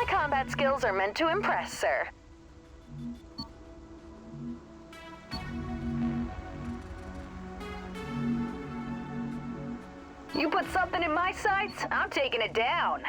My combat skills are meant to impress, sir. You put something in my sights, I'm taking it down.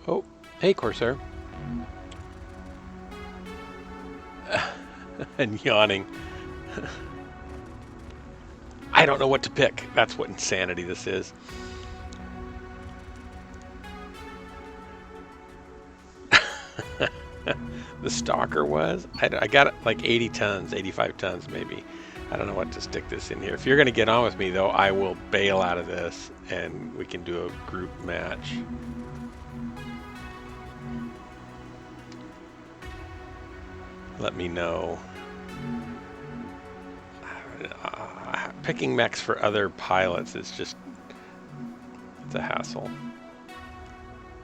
Oh, hey, Corsair. And yawning. I don't know what to pick. That's what insanity this is. The Stalker was? I got it like 80 tons, 85 tons maybe. I don't know what to stick this in here. If you're going to get on with me, though, I will bail out of this and we can do a group match. Let me know. Picking mechs for other pilots is just, it's a hassle.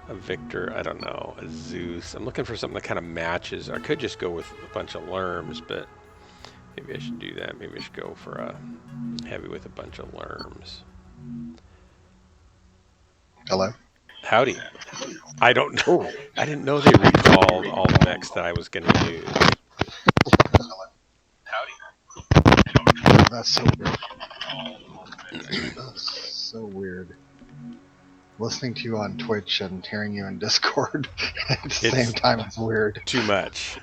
A Victor, I don't know, a Zeus. I'm looking for something that kind of matches. I could just go with a bunch of Lerms, but maybe I should do that. Maybe I should go for a heavy with a bunch of Lerms. Hello? Howdy. I don't know. Oh, I didn't know they recalled all the mechs that I was going to use. that's so weird. That's so weird. Listening to you on Twitch and hearing you in Discord at the same It's time is weird. too much.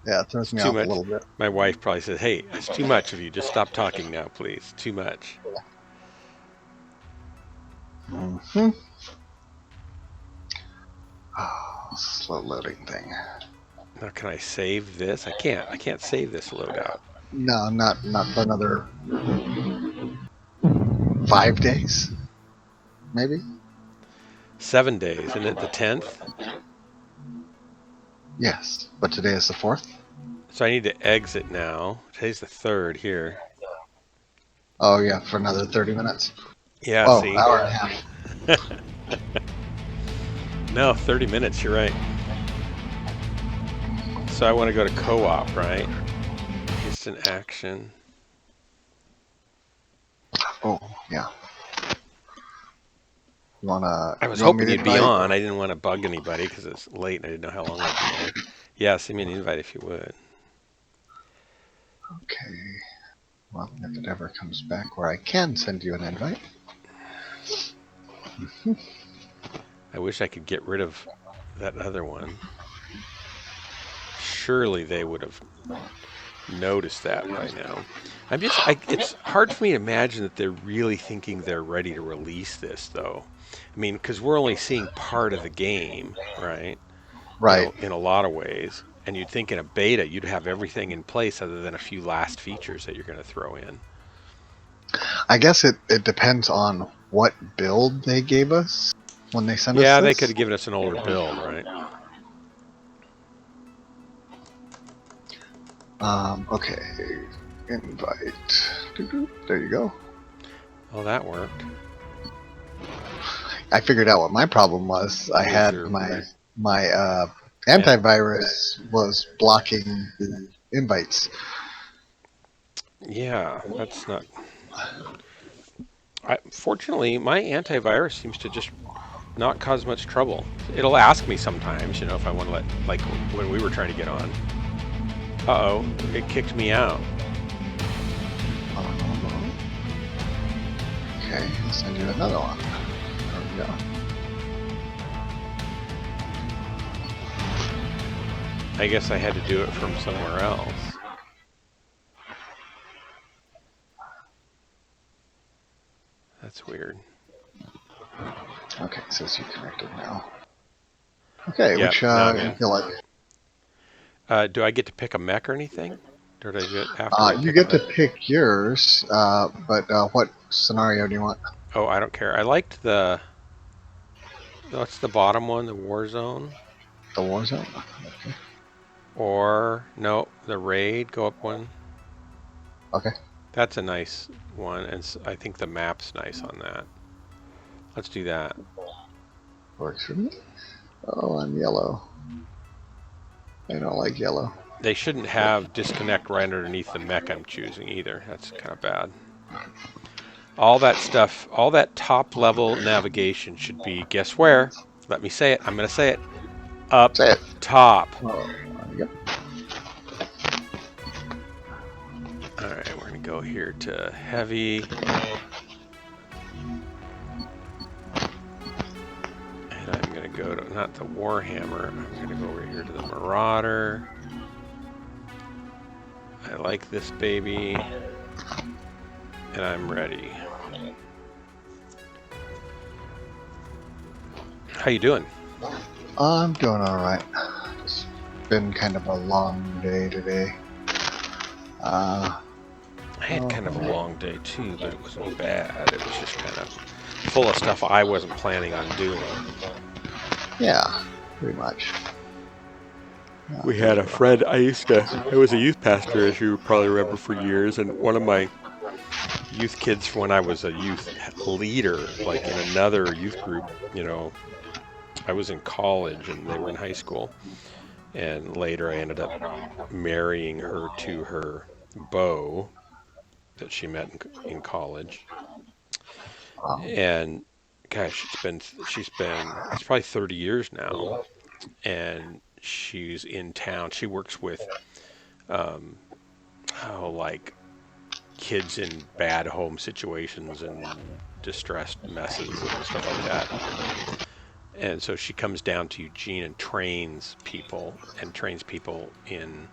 Yeah, it throws It's me too off a much. little bit. My wife probably says, "Hey, it's too much of you. Just stop talking now, please. Too much." Mm-hmm. Oh, slow loading thing. Now, can I save this? I can't. I can't save this loadout. No, not for another 5 days, maybe. 7 days, isn't it the 10th? Yes, but today is the 4th. So I need to exit now. Today's the 3rd here. Oh yeah, for another 30 minutes. Yeah, Oh, see? hour and a half. No, 30 minutes, you're right. So I want to go to co-op, right? Instant action. Oh yeah. You wanna? I was You want me hoping to you'd be invite? on. I didn't want to bug anybody because it's late and I didn't know how long I'd be on. Yeah, send me an invite if you would. Okay. Well, if it ever comes back where I can send you an invite. I wish I could get rid of that other one. Surely they would have noticed that by now. It's hard for me to imagine that they're really thinking they're ready to release this, though. I mean, because we're only seeing part of the game, right? Right. In a lot of ways. And you'd think in a beta, you'd have everything in place other than a few last features that you're going to throw in. I guess it depends on what build they gave us when they sent us Yeah, they could this. have given us an older build, right? Okay. Invite. There you go. Oh, that worked. I figured out what my problem was. I had User my antivirus was blocking the invites. Yeah, that's not. Fortunately, my antivirus seems to just not cause much trouble. It'll ask me sometimes, if I want to like when we were trying to get on. Uh-oh, it kicked me out. Okay, I'll send you another one. There we go. I guess I had to do it from somewhere else. That's weird. Okay, it says you connected now. Okay, Yeah, which now I'm you in. feel like? Do I get to pick a mech or anything? Or do I do it after I You pick a get to mech? pick yours, but what scenario do you want? Oh, I don't care. I liked what's the bottom one? The war zone? The war zone? Okay. Or, no, the raid. Go up one. Okay. That's a nice one, and I think the map's nice on that. Let's do that. Works for me. Oh, I'm yellow. I don't like yellow. They shouldn't have disconnect right underneath the mech I'm choosing either. That's kind of bad. All that stuff, all that top level navigation should be, guess where? Let me say it. I'm going to say it. Up Say it. top. Oh, yep. All right, we're going to go here to heavy. And I'm going to go to, not the Warhammer, I'm going to go over here to the Marauder. I like this baby. And I'm ready. How you doing? I'm doing all right. It's been kind of a long day today. I had kind of a long day too, but it wasn't bad. It was just kind of full of stuff I wasn't planning on doing. Yeah, pretty much. We had a friend, I was a youth pastor, as you probably remember, for years, and one of my youth kids from when I was a youth leader, like in another youth group, I was in college and they were in high school. And later I ended up marrying her to her beau that she met in college. And gosh, it's probably 30 years now, and she's in town. She works with like kids in bad home situations and distressed messes and stuff like that. And so she comes down to Eugene and trains people in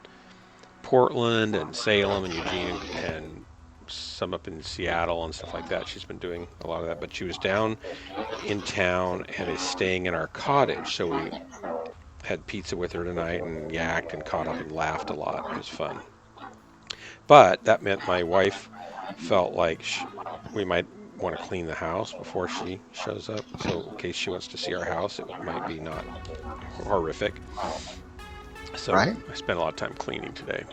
Portland and Salem and Eugene and some up in Seattle and stuff like that. She's been doing a lot of that, but she was down in town and is staying in our cottage. So we had pizza with her tonight and yacked and caught up and laughed a lot. It was fun. But that meant my wife felt like we might want to clean the house before she shows up. So in case she wants to see our house, it might be not horrific. So Right. I spent a lot of time cleaning today.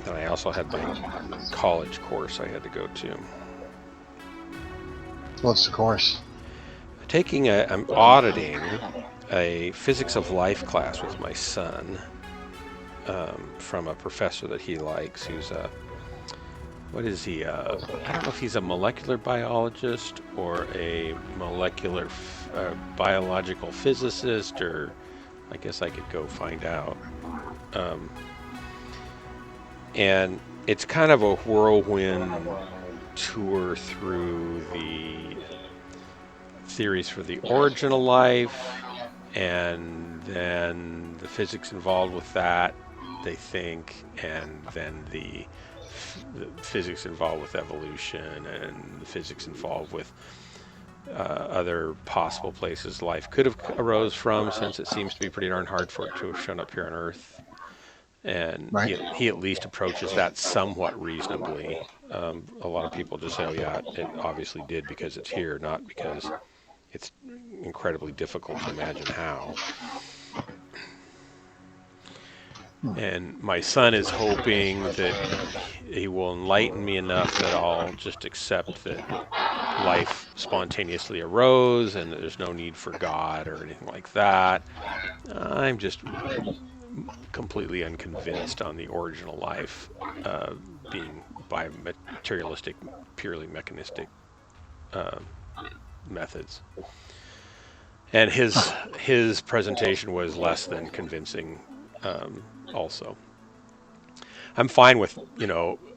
And I also had my college course I had to go to. What's the course? I'm auditing a physics of life class with my son from a professor that he likes. Who's what is he? I don't know if he's a molecular biologist or a molecular biological physicist, or I guess I could go find out. And it's kind of a whirlwind tour through the theories for the origin of life, and then the physics involved with that, they think, and then the physics involved with evolution, and the physics involved with other possible places life could have arose from, since it seems to be pretty darn hard for it to have shown up here on Earth. And Right. he at least approaches that somewhat reasonably. A lot of people just say, oh yeah, it obviously did because it's here, not because it's incredibly difficult to imagine how. And my son is hoping that he will enlighten me enough that I'll just accept that life spontaneously arose and that there's no need for God or anything like that. I'm just completely unconvinced on the original life being by materialistic, purely mechanistic methods. And his presentation was less than convincing. Also, I'm fine with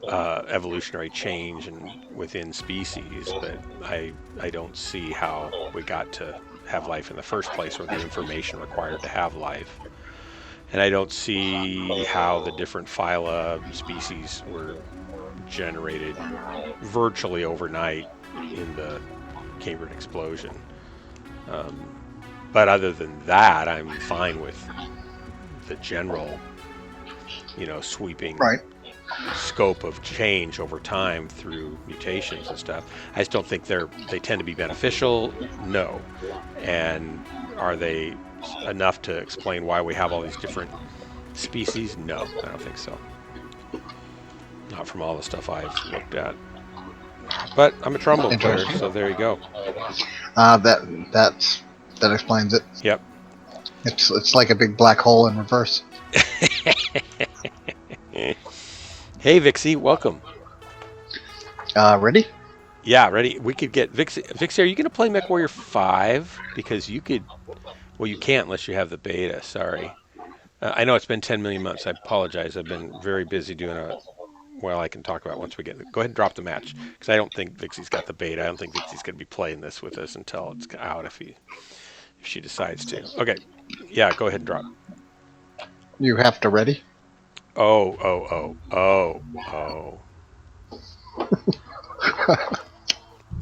evolutionary change and within species, but I don't see how we got to have life in the first place, or the information required to have life. And I don't see how the different phyla species were generated virtually overnight in the Cambrian explosion. But other than that, I'm fine with the general, sweeping Right. scope of change over time through mutations and stuff. I just don't think they tend to be beneficial. No. And are they enough to explain why we have all these different species? No, I don't think so. Not from all the stuff I've looked at. But I'm a trombone player, so there you go. That explains it. Yep. It's like a big black hole in reverse. Hey, Vixie, welcome. Ready? Yeah, ready. We could get Vixie. Vixie, are you going to play MechWarrior 5? Because you could. Well, you can't unless you have the beta. Sorry. I know it's been 10 million months. I apologize. I've been very busy doing well, I can talk about once we get. Go ahead and drop the match, because I don't think Vixie's got the beta. I don't think Vixie's going to be playing this with us until it's out, if she decides to. Okay. Yeah, go ahead and drop. You have to ready? Oh. I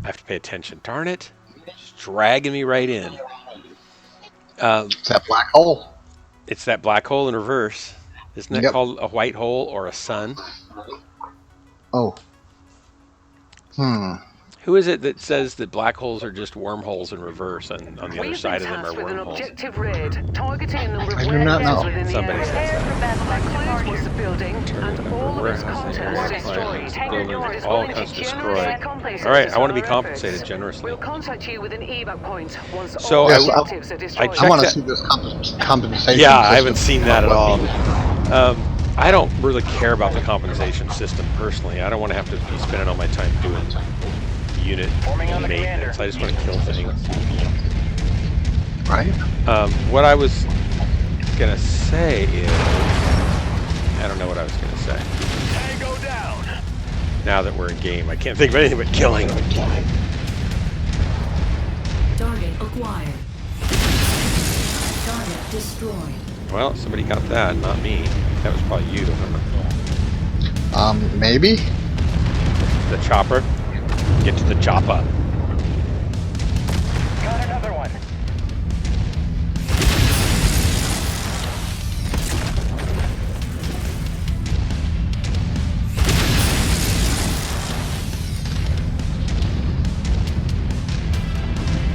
have to pay attention. Darn it. It's dragging me right in. It's that black hole. It's that black hole in reverse. Isn't that Yep. called a white hole or a sun? Oh. Who is it that says that black holes are just wormholes in reverse, and on the other We've side been of them are tasked with an wormholes? objective raid, targeting a number of I do not warehouses know. within the Somebody area. says that. Clues was the building, and all of its contents destroyed. Buildings, all kinds destroyed. All right, I want to be compensated generously. We'll contact you with an evac point once So all Yes, objectives are destroyed. checked I want to that- see this compensation. Yeah, I system. haven't seen that at all. I don't really care about the compensation system personally. I don't want to have to be spending all my time doing unit maintenance. I just want to kill things. Right? What I was gonna say is, I don't know what I was gonna say. Tango down. Now that we're in game, I can't think of anything but killing. Target acquired. Target destroyed. Well, somebody got that, not me. That was probably you. Maybe? The chopper. Get to the chopper. Got another one.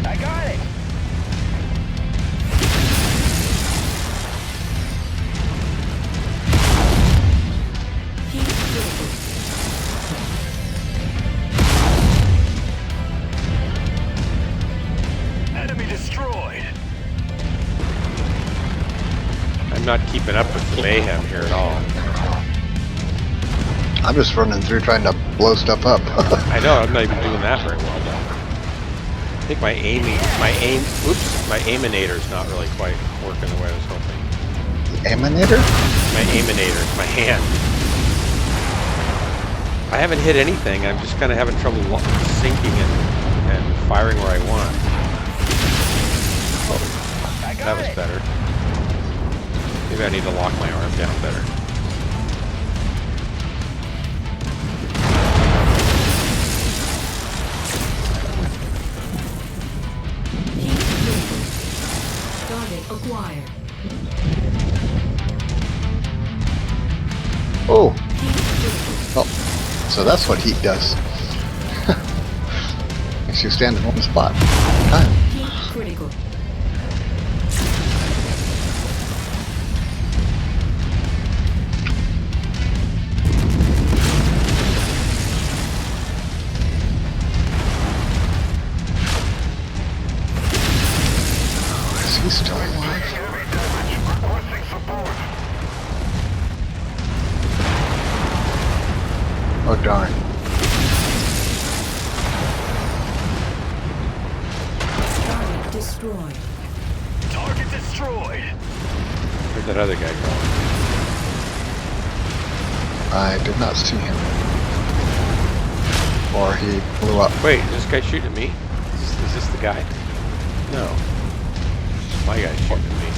I got it. Heat critical. Enemy destroyed. I'm not keeping up with the mayhem here at all. I'm just running through trying to blow stuff up. I know, I'm not even doing that very well though. I think my aiminator's not really quite working the way I was hoping. Emanator? My aiminator, my hand. I haven't hit anything, I'm just kind of having trouble sinking and firing where I want. Oh, that was better. Maybe I need to lock my arm down better. Heat critical. Target acquired. Oh, Heat critical. oh, so that's what heat does. Makes you stand in one spot. Time. Heat critical. Is he still alive? Oh darn. Target destroyed. Target destroyed. Where'd that other guy go? I did not see him. Or he blew up. Wait, is this guy shooting at me? Is this the guy? No. My guy's shooting at me.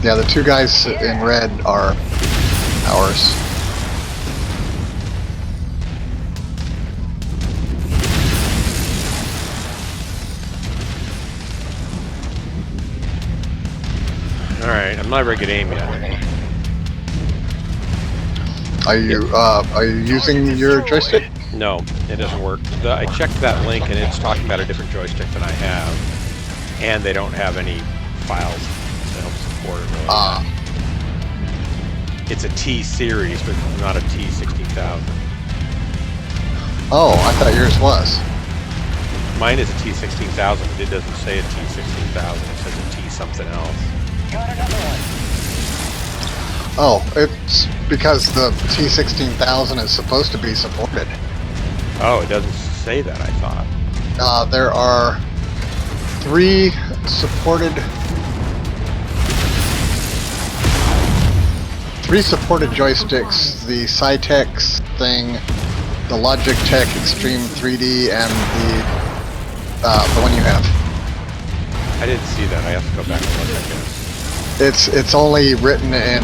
Yeah, the two guys in red are ours. Alright, I'm not very good aim yet. Are you using your joystick? No, it doesn't work. I checked that link and it's talking about a different joystick than I have. And they don't have any files to help support it really. It's a T series, but not a T16000. Oh, I thought yours was. Mine is a T16000, but it doesn't say a T16000. It says a T something else. Got another one. Oh, it's because the T16000 is supposed to be supported. Oh, it doesn't say that, I thought. There are 3 supported joysticks, the Cytex thing, the Logitech Extreme 3D, and the one you have. I didn't see that. I have to go back and look, I guess. It's only written in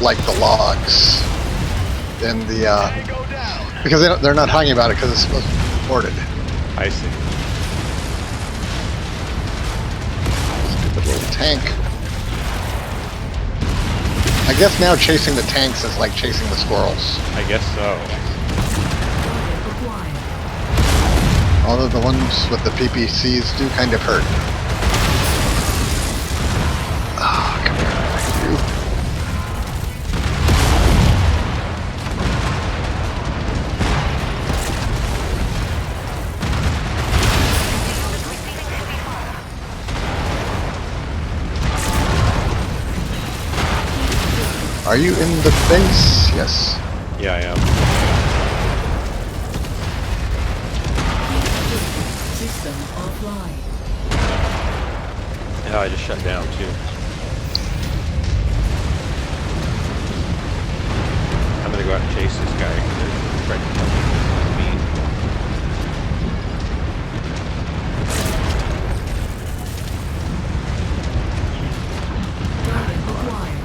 like the logs in the Tango down. because they're not talking about it because it's supposed to be supported. I see. Stupid little tank. I guess now chasing the tanks is like chasing the squirrels. I guess so. Target acquired. Although the ones with the PPCs do kind of hurt. Ah, come here, thank you. Are you in the base? Yes. Yeah, I am. System offline. Yeah, I just shut down too. I'm gonna go out and chase this guy. He's right to me. Target acquired.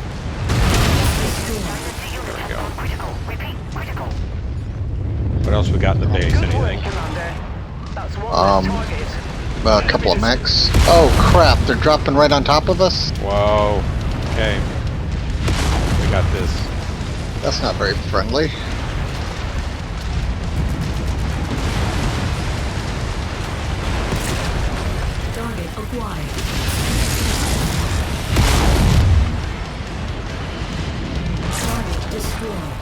Destroyed. What else we got in the base? Good work, Anything? Commander. That's one less target. A couple of mechs. Oh crap! They're dropping right on top of us. Whoa. Okay. We got this. That's not very friendly. Target acquired. Target destroyed.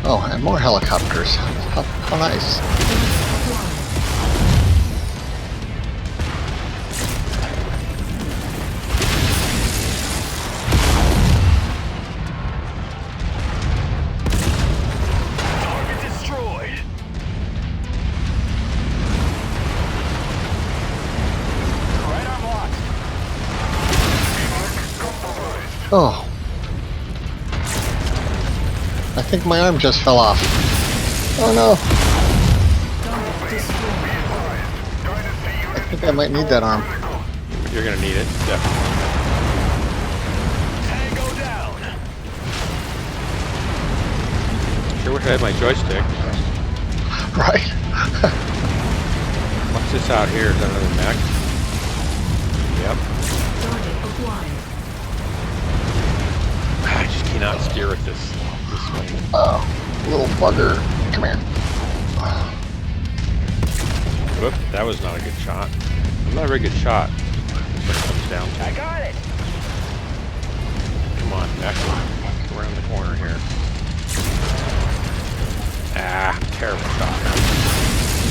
Oh, and more helicopters. How nice. Target destroyed. Right arm locked. Oh. I think my arm just fell off. Oh no. Target destroyed. I think I might need that arm. You're gonna need it, definitely. Tango down. Sure wish I had my joystick. Right? What's this out here? Is that another mech? Yep. Target acquired. I just cannot steer with this one. Oh, little bugger. Come here. Whoop, that was not a good shot. Not a very good shot. That's what it comes down to. I got it. Come on, back around the corner here. Ah, terrible shot.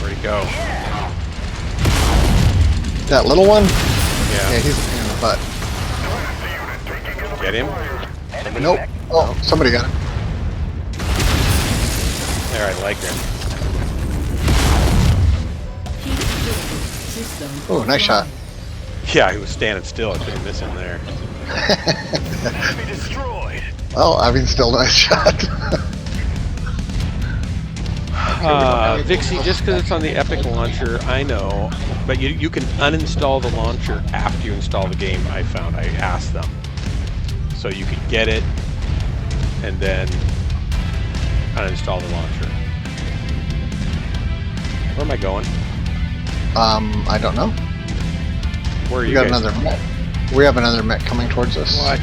Where'd he go? That little one? Yeah. Yeah, he's a pain in the butt. Get him? Nope. Oh, somebody got it. There, I like him. Heat critical. System Oh, nice shot. offline. Yeah, he was standing still. I couldn't miss him there. Enemy destroyed. Well, I mean, still nice shot. Vixie, just because it's on the Epic launcher, I know, but you can uninstall the launcher after you install the game. I found. I asked them, so you could get it and then uninstall the launcher. Where am I going? I don't know. Where are We you got guys? another mech. We have another mech coming towards us. What?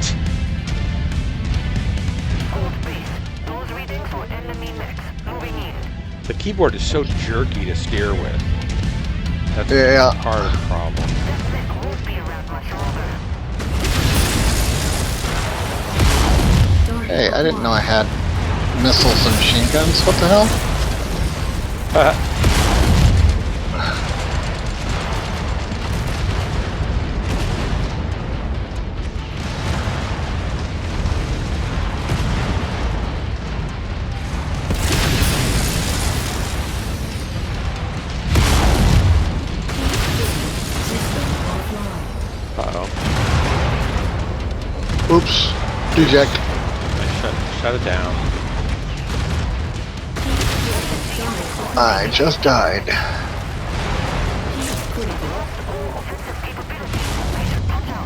Those readings for enemy mechs. Moving in. The keyboard is so jerky to steer with. That's Yeah. part of the problem. This mech won't be around much longer. Target Hey, I didn't know I acquired. had missiles and machine guns. What the hell? System offline. Uh-oh. Oops. Eject. I shut it down. I just died. Heat critical.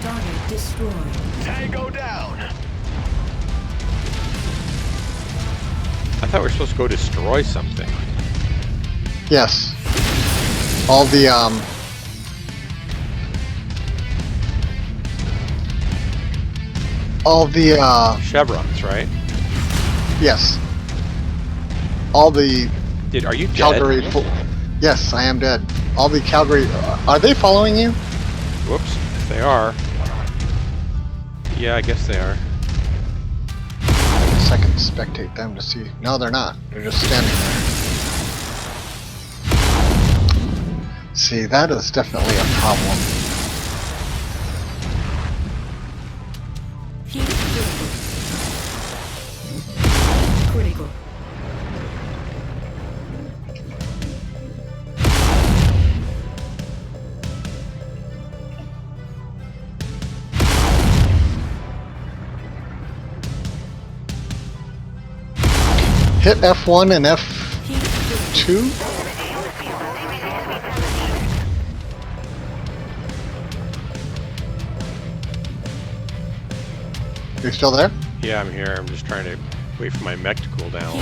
Target destroyed. Tango down. I thought we were supposed to go destroy something. Yes. All the Chevrons, right? yes. All the Are you dead? Calgary. Yes, I am dead. All the Calgary... Are they following you? Whoops, they are. Yeah, I guess they are. I guess I can spectate them to see. No, they're not. They're just standing there. See, that is definitely a problem. Heat critical. Critical. Hit F1 and F2? You still there? Yeah, I'm here. I'm just trying to wait for my mech to cool down.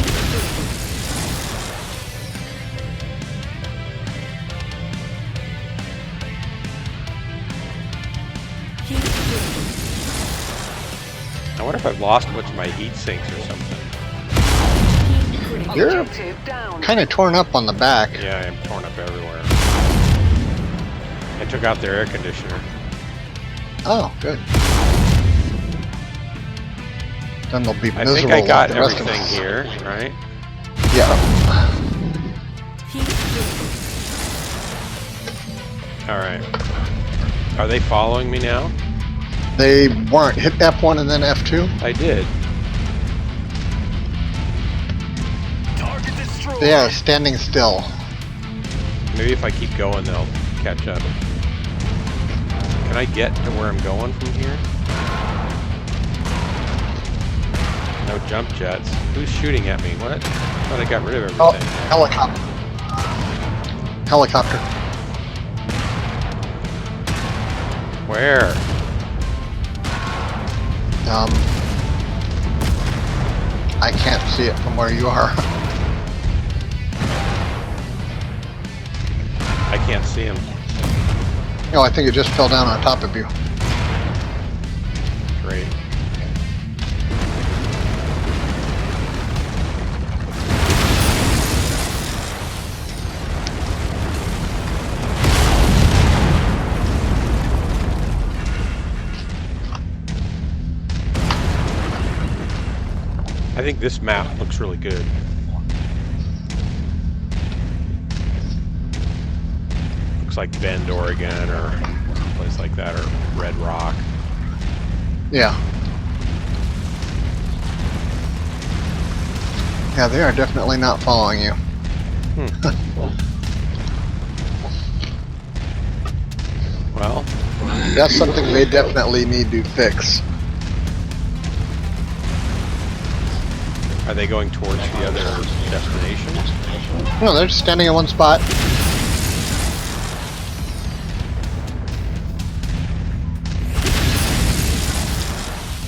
I wonder if I've lost much of my heat sinks or something. You're Objective down. kind of torn up on the back. Yeah, I am torn up everywhere. I took out their air conditioner. Oh, good. Then they'll be I miserable think I got like the rest of everything us. here, right? Yeah. Alright. Are they following me now? They weren't. Hit F1 and then F2. I did. Target destroyed. They are standing still. Maybe if I keep going, they'll catch up. Can I get to where I'm going from here? No jump jets. Who's shooting at me? What? I thought I got rid of everything. Oh, helicopter. Helicopter. Where? I can't see it from where you are. I can't see him. No, I think it just fell down on top of you. Great. I think this map looks really good. Looks like Bend, Oregon, or a place like that, or Red Rock. Yeah. Yeah, they are definitely not following you. Well, That's something they definitely need to fix. are they going towards the other destination? No, they're just standing in one spot.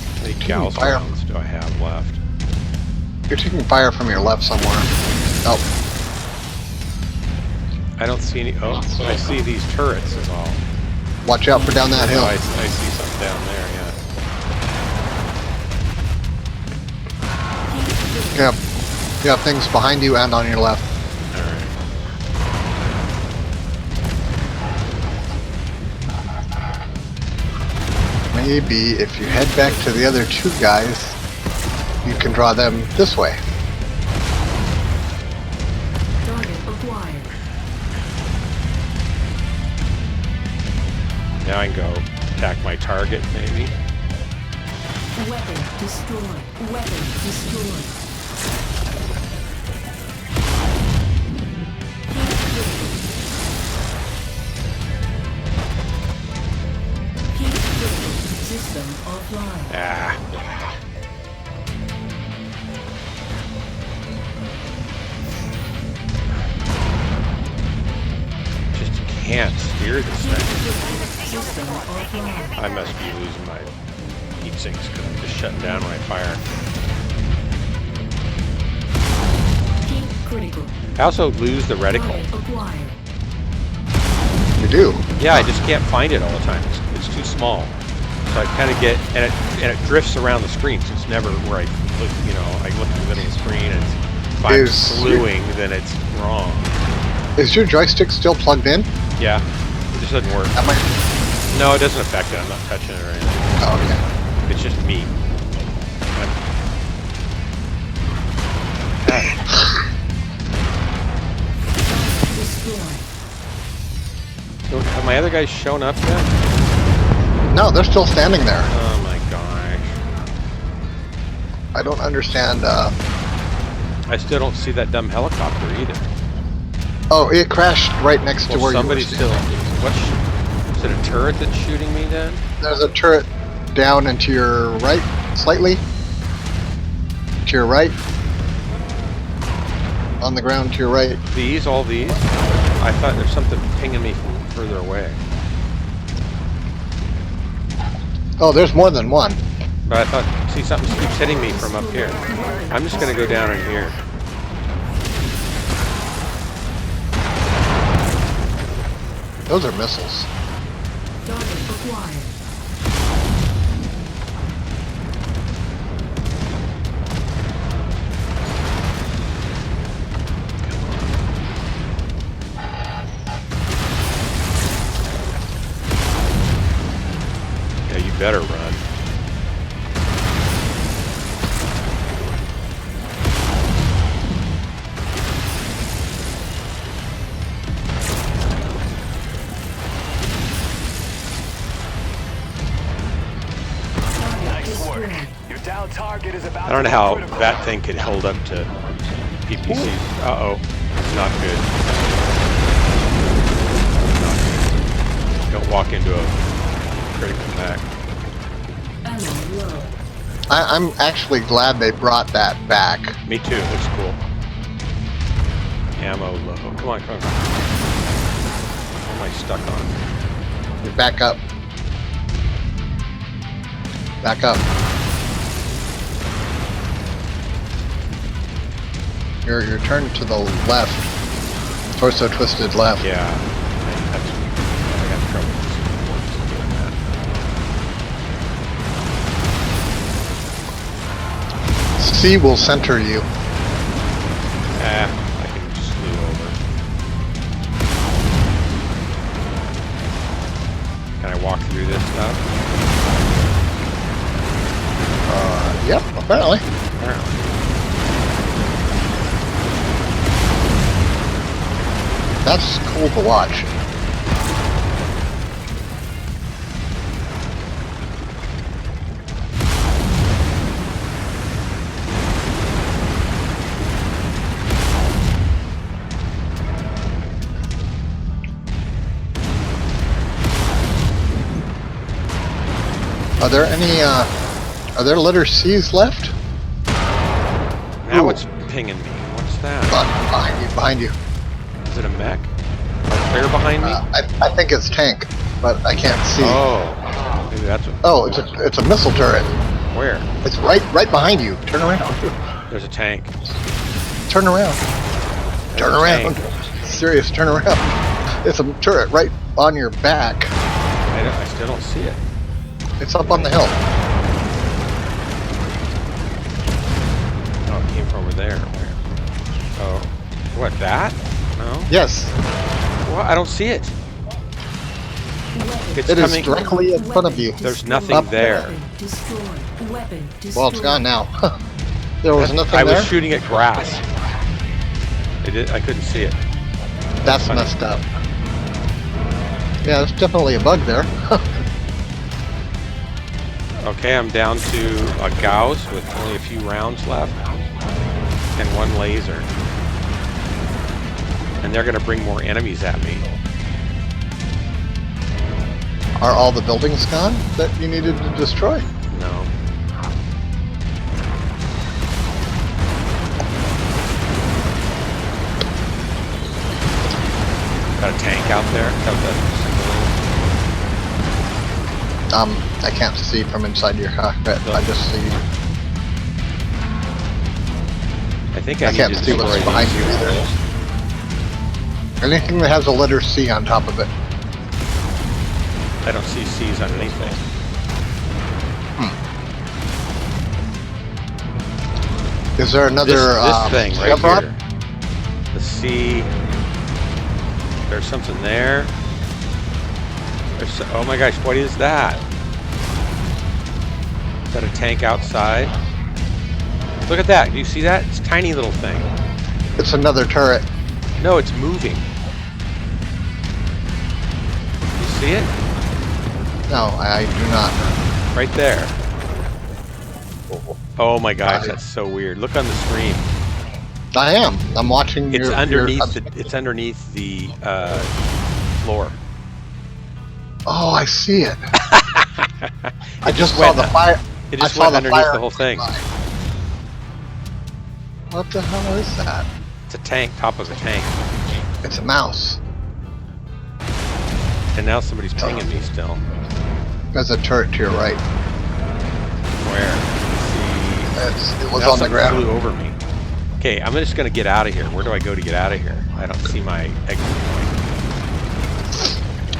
How many Fire. Gauss rounds do I have left? You're taking fire from your left somewhere. Oh, I don't see any. Oh, I see these turrets is all. watch out for down that Oh, hill. I see something down there, yeah. Yep. You have things behind you and on your left. Alright. Maybe if you head back to the other two guys, you can draw them this way. Target acquired. Now I can go attack my target, maybe. Weapon destroyed. Weapon destroyed. Heat critical. System offline. Ah. Just can't steer this thing. System offline. I must be losing my heat sinks because I'm just shutting down when I fire. Heat critical. I also lose the reticle. Target acquired. You do. Yeah, I just can't find it all the time. It's too small. So I kind of get, and it drifts around the screen. So it's never where I look, I look at the middle of the screen and if I'm Is- slewing, then it's wrong. Is your joystick still plugged in? Yeah, it just doesn't work. That might... No, it doesn't affect it. I'm not touching it or anything. Oh, okay. It's just me. So have my other guys shown up yet? No, they're still standing there. Oh my gosh. I don't understand. I still don't see that dumb helicopter either. Oh, it crashed right next to where somebody's you were still. standing. Is it a turret that's shooting me then? There's a turret down and to your right, slightly. To your right. On the ground to your right. These, all these? I thought there's something pinging me from further away. Oh, there's more than one. But I thought, see, something keeps hitting me from up here. I'm just gonna go down in here. Those are missiles. Target acquired. Yeah, you better run. Nice work. Your down target is about I don't know to how be critical. that thing could hold up to PPCs. Uh-oh. It's not good. Not good. Don't walk into a critical mech. Ammo low. I'm actually glad they brought that back. Me too. Looks cool. Ammo low. Come on, come on. What am I stuck on? You back up. Back up. You're turned to the left. Torso twisted left. Yeah. I got trouble with doing that. C will center you. I can just slew over. Can I walk through this stuff? Yep, apparently. Apparently. That's cool to watch. Are there letter C's left? Now Ooh. it's pinging me. What's that? Behind you. Is it a mech? Clear behind me? I think it's tank, but I can't see. Oh, maybe that's what. Oh, it's a missile turret. Where? It's right behind you. Turn around. There's a tank. Turn around. Turn There's a around. tank. Serious, turn around. It's a turret right on your back. I still don't see it. It's up on the hill. Oh, it came from over there. Where? Oh, what? That? No. Yes, What? I don't see it. It's it is coming. directly in front of you. There's nothing Up there. Weapon destroyed. Weapon destroyed. Well, it's gone now. There was nothing I there. was shooting at grass. I couldn't see it. That's funny. messed up. Yeah, there's definitely a bug there. Okay, I'm down to a Gauss with only a few rounds left and one laser. And they're gonna bring more enemies at me. Are all the buildings gone that you needed to destroy? No. Got a tank out there. I can't see from inside your cockpit. I just see. I think I I need can't to see what's destroy behind these you two. either. Anything that has a letter C on top of it. I don't see C's on anything. Is there another This thing right chevron? here. The C. There's something there. Oh my gosh, what is that? Is that a tank outside? Look at that. Do you see that? It's a tiny little thing. It's another turret. No, it's moving. You see it? No, I do not. Right there. Oh my gosh, that's so weird. Look on the screen. I am. I'm watching. It's underneath the floor. Oh, I see it. I just saw went- the fire. It just I saw went the underneath fire the whole thing. What the hell is that? It's a tank, top of a tank. It's a mouse. And now somebody's pinging me still. There's a turret to your right. Where? It was Now on the something ground. flew over me. Okay, I'm just gonna get out of here. Where do I go to get out of here? I don't see my exit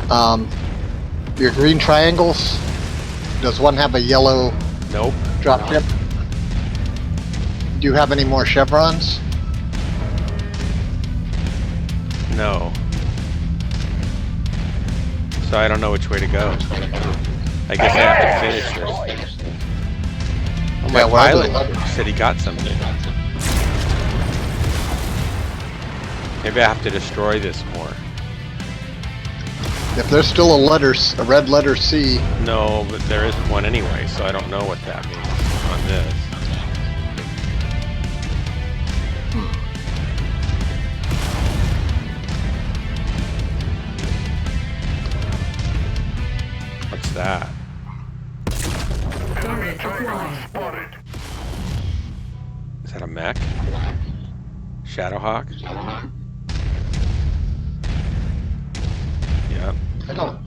point. Your green triangles. Does one have a yellow Nope. drop ship? Do you have any more chevrons? No. So I don't know which way to go. I guess I have to finish this. Oh, my Yeah, where are the pilot levers? said he got something. Maybe I have to destroy this more. If there's still a red letter C, No, but there isn't one anyway, so I don't know what that means on this. What's that? Target acquired. Is that a mech? Shadowhawk? Yep.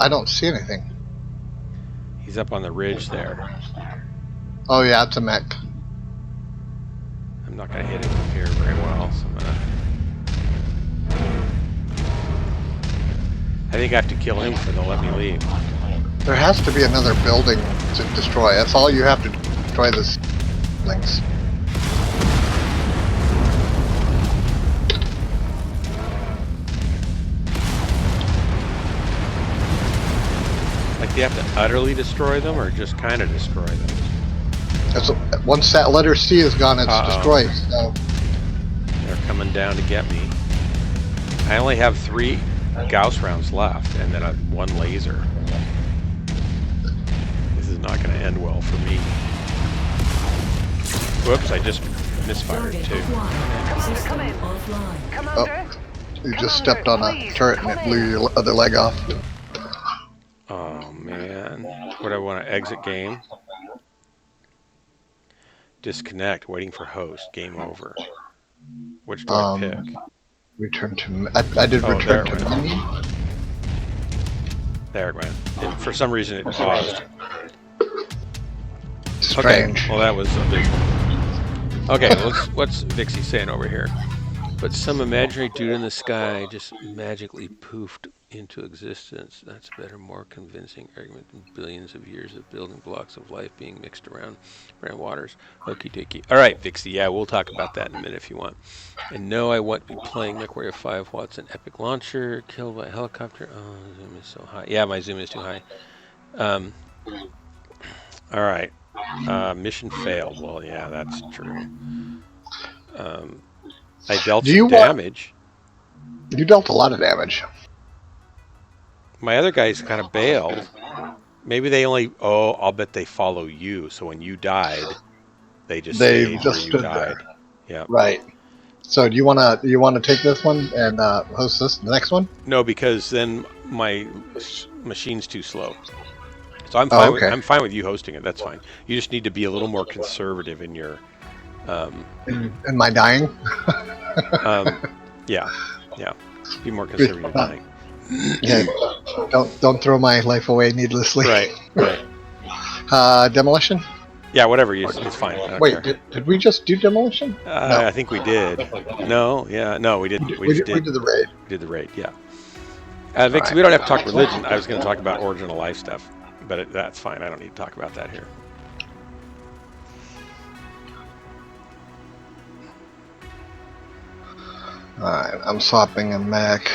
I don't see anything. He's up on the ridge there. Oh yeah, it's a mech. I'm not gonna hit him from here very well, so I'm gonna... I think I have to kill him for they'll let me leave. There has to be another building to destroy. That's all you have to destroy this things. Like, do you have to utterly destroy them, or just kind of destroy them? Once that letter C is gone, it's destroyed. So They're coming down to get me. I only have 3 Gauss rounds left, and then 1 laser. This is not going to end well for me. Whoops, I just misfired Target too. acquired. System come in. offline. Commander? you just stepped on a turret and it blew your other leg off. Oh man. What do I want to exit game? Disconnect, waiting for host, game over. Which do I pick? Return to. I did Oh, return there it to went. menu. There it went. For some reason it paused. Strange. Okay, well that was a big one. Okay, what's Vixie saying over here? But some imaginary dude in the sky just magically poofed into existence. That's a better, more convincing argument than billions of years of building blocks of life being mixed around waters. Okie dokie. All right, Vixie, yeah, we'll talk about that in a minute if you want. And no, I want to be playing MechWarrior 5 Watson Epic Launcher, killed by a helicopter. Oh, zoom is so high. Yeah, my zoom is too high. All right. Mission failed. Well, yeah, that's true. I dealt some damage. You dealt a lot of damage. My other guys kind of bailed. Maybe they only... Oh, I'll bet they follow you. So when you died, they just stayed where you died. Yeah. Right. So do you wanna take this one and host the next one? No, because then my machine's too slow. So I'm fine. I'm fine with you hosting it. That's fine. You just need to be a little more conservative in your. In my dying. Yeah. Be more conservative in dying. Yeah. Don't throw my life away needlessly. Right. Demolition. Yeah, whatever. It's fine. I don't Wait, care. did we just do demolition? No. I think we did. No, yeah, no, we didn't. We did the raid. We did the raid. Yeah. Vixie, we don't have to talk religion. I was going to talk about origin of life stuff, but that's fine. I don't need to talk about that here. Alright, I'm swapping a Mech.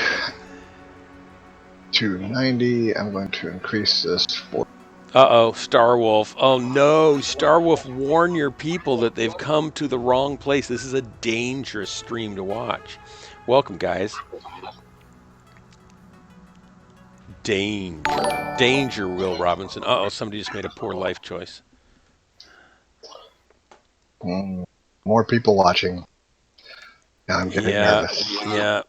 290. I'm going to increase this for. Uh-oh, Starwolf. Oh no, Starwolf, warn your people that they've come to the wrong place. This is a dangerous stream to watch. Welcome, guys. Danger. Danger, Will Robinson. Uh-oh, somebody just made a poor life choice. More people watching. Now I'm getting nervous. Yeah.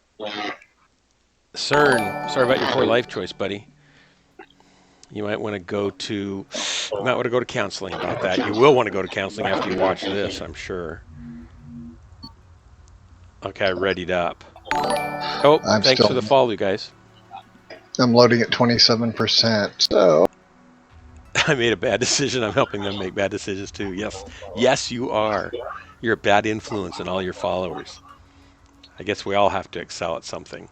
CERN, sorry about your poor life choice, buddy. You might want to go to counseling about that. You will want to go to counseling after you watch this, I'm sure. Okay, I readied up. Oh, thanks for the follow, you guys. I'm loading at 27%, so... I made a bad decision. I'm helping them make bad decisions too. Yes, you are. You're a bad influence on all your followers. I guess we all have to excel at something.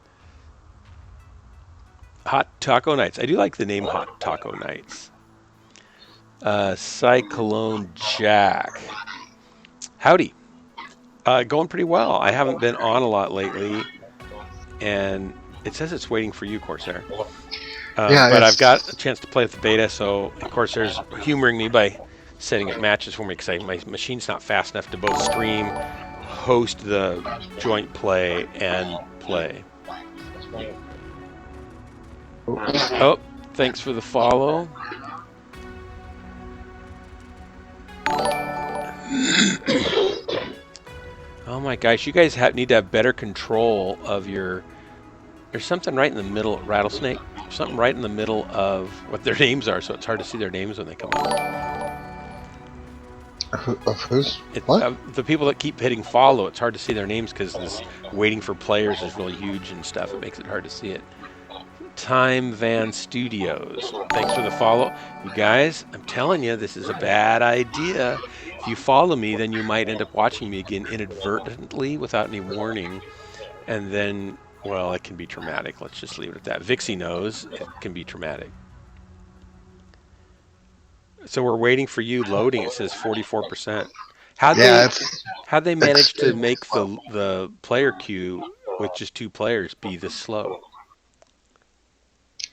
Hot Taco Nights. I do like the name Hot Taco Nights. Cyclone Jack. Howdy. Going pretty well. I haven't been on a lot lately, and it says it's waiting for you, Corsair. But I've got a chance to play with the beta, so Corsair's humoring me by setting up matches for me because my machine's not fast enough to both stream, host the joint play, and play. Oh, thanks for the follow. Oh my gosh, you guys need to have better control of your... There's something right in the middle, Rattlesnake. Something right in the middle of what their names are, so it's hard to see their names when they come up. Of who's? What? The people that keep hitting follow, it's hard to see their names because this waiting for players is really huge and stuff. It makes it hard to see it. Time Van Studios. Thanks for the follow. You guys, I'm telling you, this is a bad idea. If you follow me, then you might end up watching me again inadvertently without any warning. And then, well, it can be traumatic. Let's just leave it at that. Vixie knows it can be traumatic. So we're waiting for you loading. It says 44%. How'd they manage to make the player queue with just 2 players be this slow?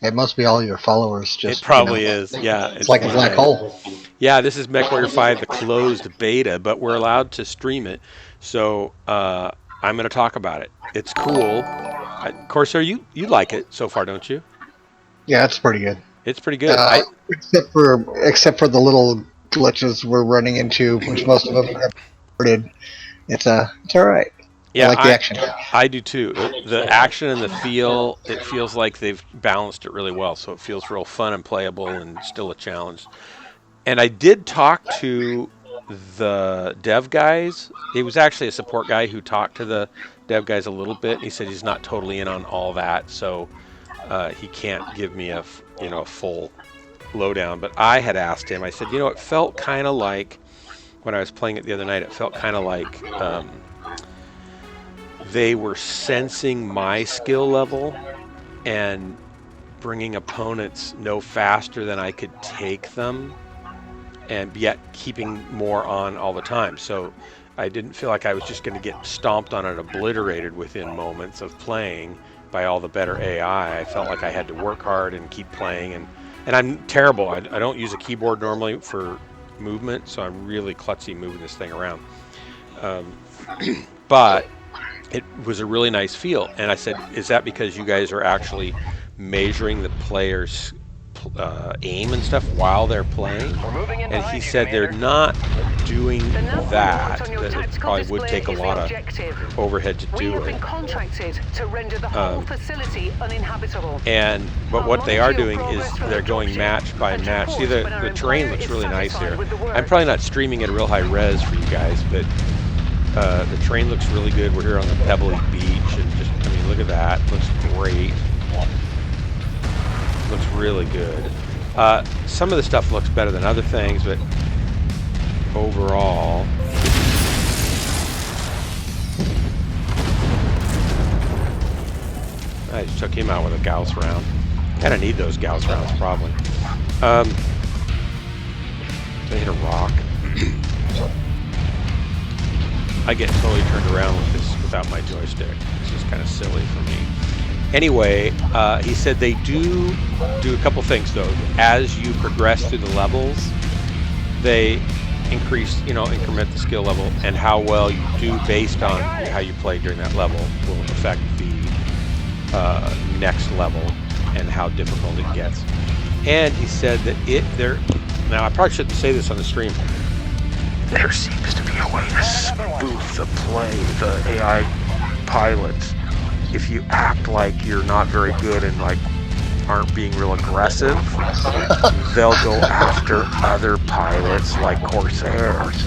It must be all your followers. Just it probably is. Yeah, it's like a black hole. Yeah, this is MechWarrior 5, the closed beta, but we're allowed to stream it. So I'm going to talk about it. It's cool. Corsair, you like it so far, don't you? Yeah, it's pretty good. It's pretty good. Except for the little glitches we're running into, which most of them have reported. It's all right. Yeah, I like the action. I do too. The action and the feel, it feels like they've balanced it really well. So it feels real fun and playable and still a challenge. And I did talk to the dev guys. He was actually a support guy who talked to the dev guys a little bit. He said he's not totally in on all that, so he can't give me a full lowdown. But I had asked him. I said, it felt kind of like when I was playing it the other night. It felt kind of like they were sensing my skill level and bringing opponents no faster than I could take them, and yet keeping more on all the time. So I didn't feel like I was just going to get stomped on and obliterated within moments of playing by all the better AI. I felt like I had to work hard and keep playing, and I'm terrible. I don't use a keyboard normally for movement, so I'm really klutzy moving this thing around. But it was a really nice feel, and I said, is that because you guys are actually measuring the players' aim and stuff while they're playing? And he said they're not doing that. That it probably would take a lot of overhead to do it. But what they are doing is they're going match by match. See, the terrain looks really nice here. I'm probably not streaming at a real high res for you guys, but the terrain looks really good. We're here on the pebbly beach, and look at that. It looks great. Looks really good. Some of the stuff looks better than other things, but overall, I just took him out with a Gauss round. Kind of need those Gauss rounds, probably. Did I hit a rock? I get totally turned around with this without my joystick. It's just kind of silly for me. Anyway, he said they do a couple things though. As you progress through the levels, they increase, increment the skill level, and how well you do based on how you play during that level will affect the next level and how difficult it gets. And he said that now I probably shouldn't say this on the stream. There seems to be a way to spoof the play, the AI pilots. If you act like you're not very good and like aren't being real aggressive, they'll go after other pilots like Corsairs,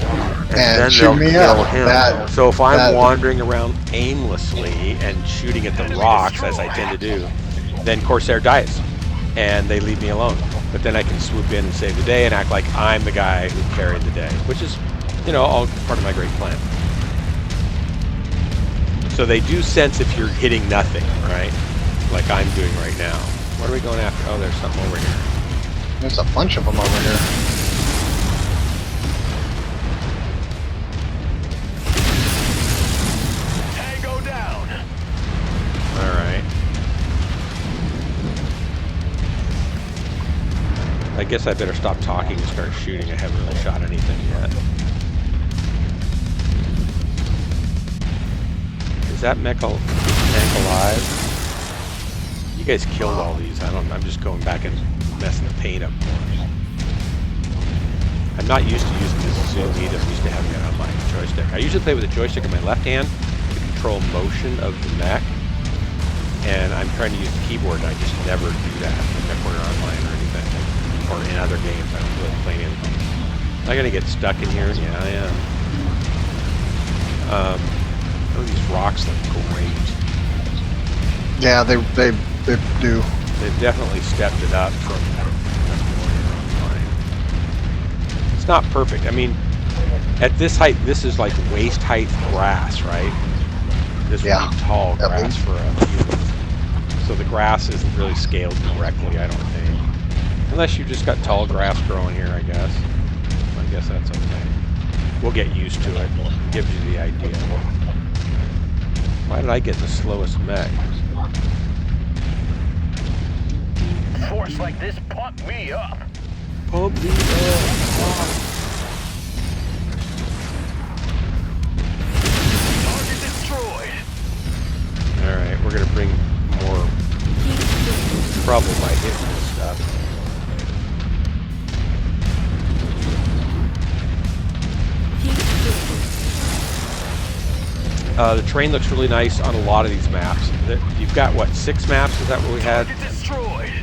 and then shoot they'll me kill up. him. So if I'm wandering around aimlessly and shooting at the rocks, as I tend to do, then Corsair dies, and they leave me alone. But then I can swoop in and save the day and act like I'm the guy who carried the day, which is, all part of my great plan. So they do sense if you're hitting nothing, right? Like I'm doing right now. What are we going after? Oh, there's something over here. There's a bunch of them over here. Tango down. All right. I guess I better stop talking and start shooting. I haven't really shot anything yet. Is that mech alive? You guys killed all these. I'm just going back and messing the paint up more. I'm not used to using this zoom either. I'm used to having it on my joystick. I usually play with the joystick in my left hand to control motion of the mech. And I'm trying to use the keyboard, and I just never do that in MWOnline or anything. Or in other games. I don't really play anything. Am I gonna get stuck in here? Yeah, I am. Oh, these rocks look great. Yeah, they do. They've definitely stepped it up from MWOnline. It's not perfect. I mean, at this height, this is like waist height grass, right? This really tall grass for a human. So the grass isn't really scaled correctly, I don't think. Unless you've just got tall grass growing here, I guess. I guess that's okay. We'll get used to it. It gives you the idea. Why did I get the slowest mech? Force like this pump me up. Pump me up. Target destroyed. Alright, we're gonna bring more trouble by hitting this stuff. The terrain looks really nice on a lot of these maps. You've got, what, 6 maps? Is that what we had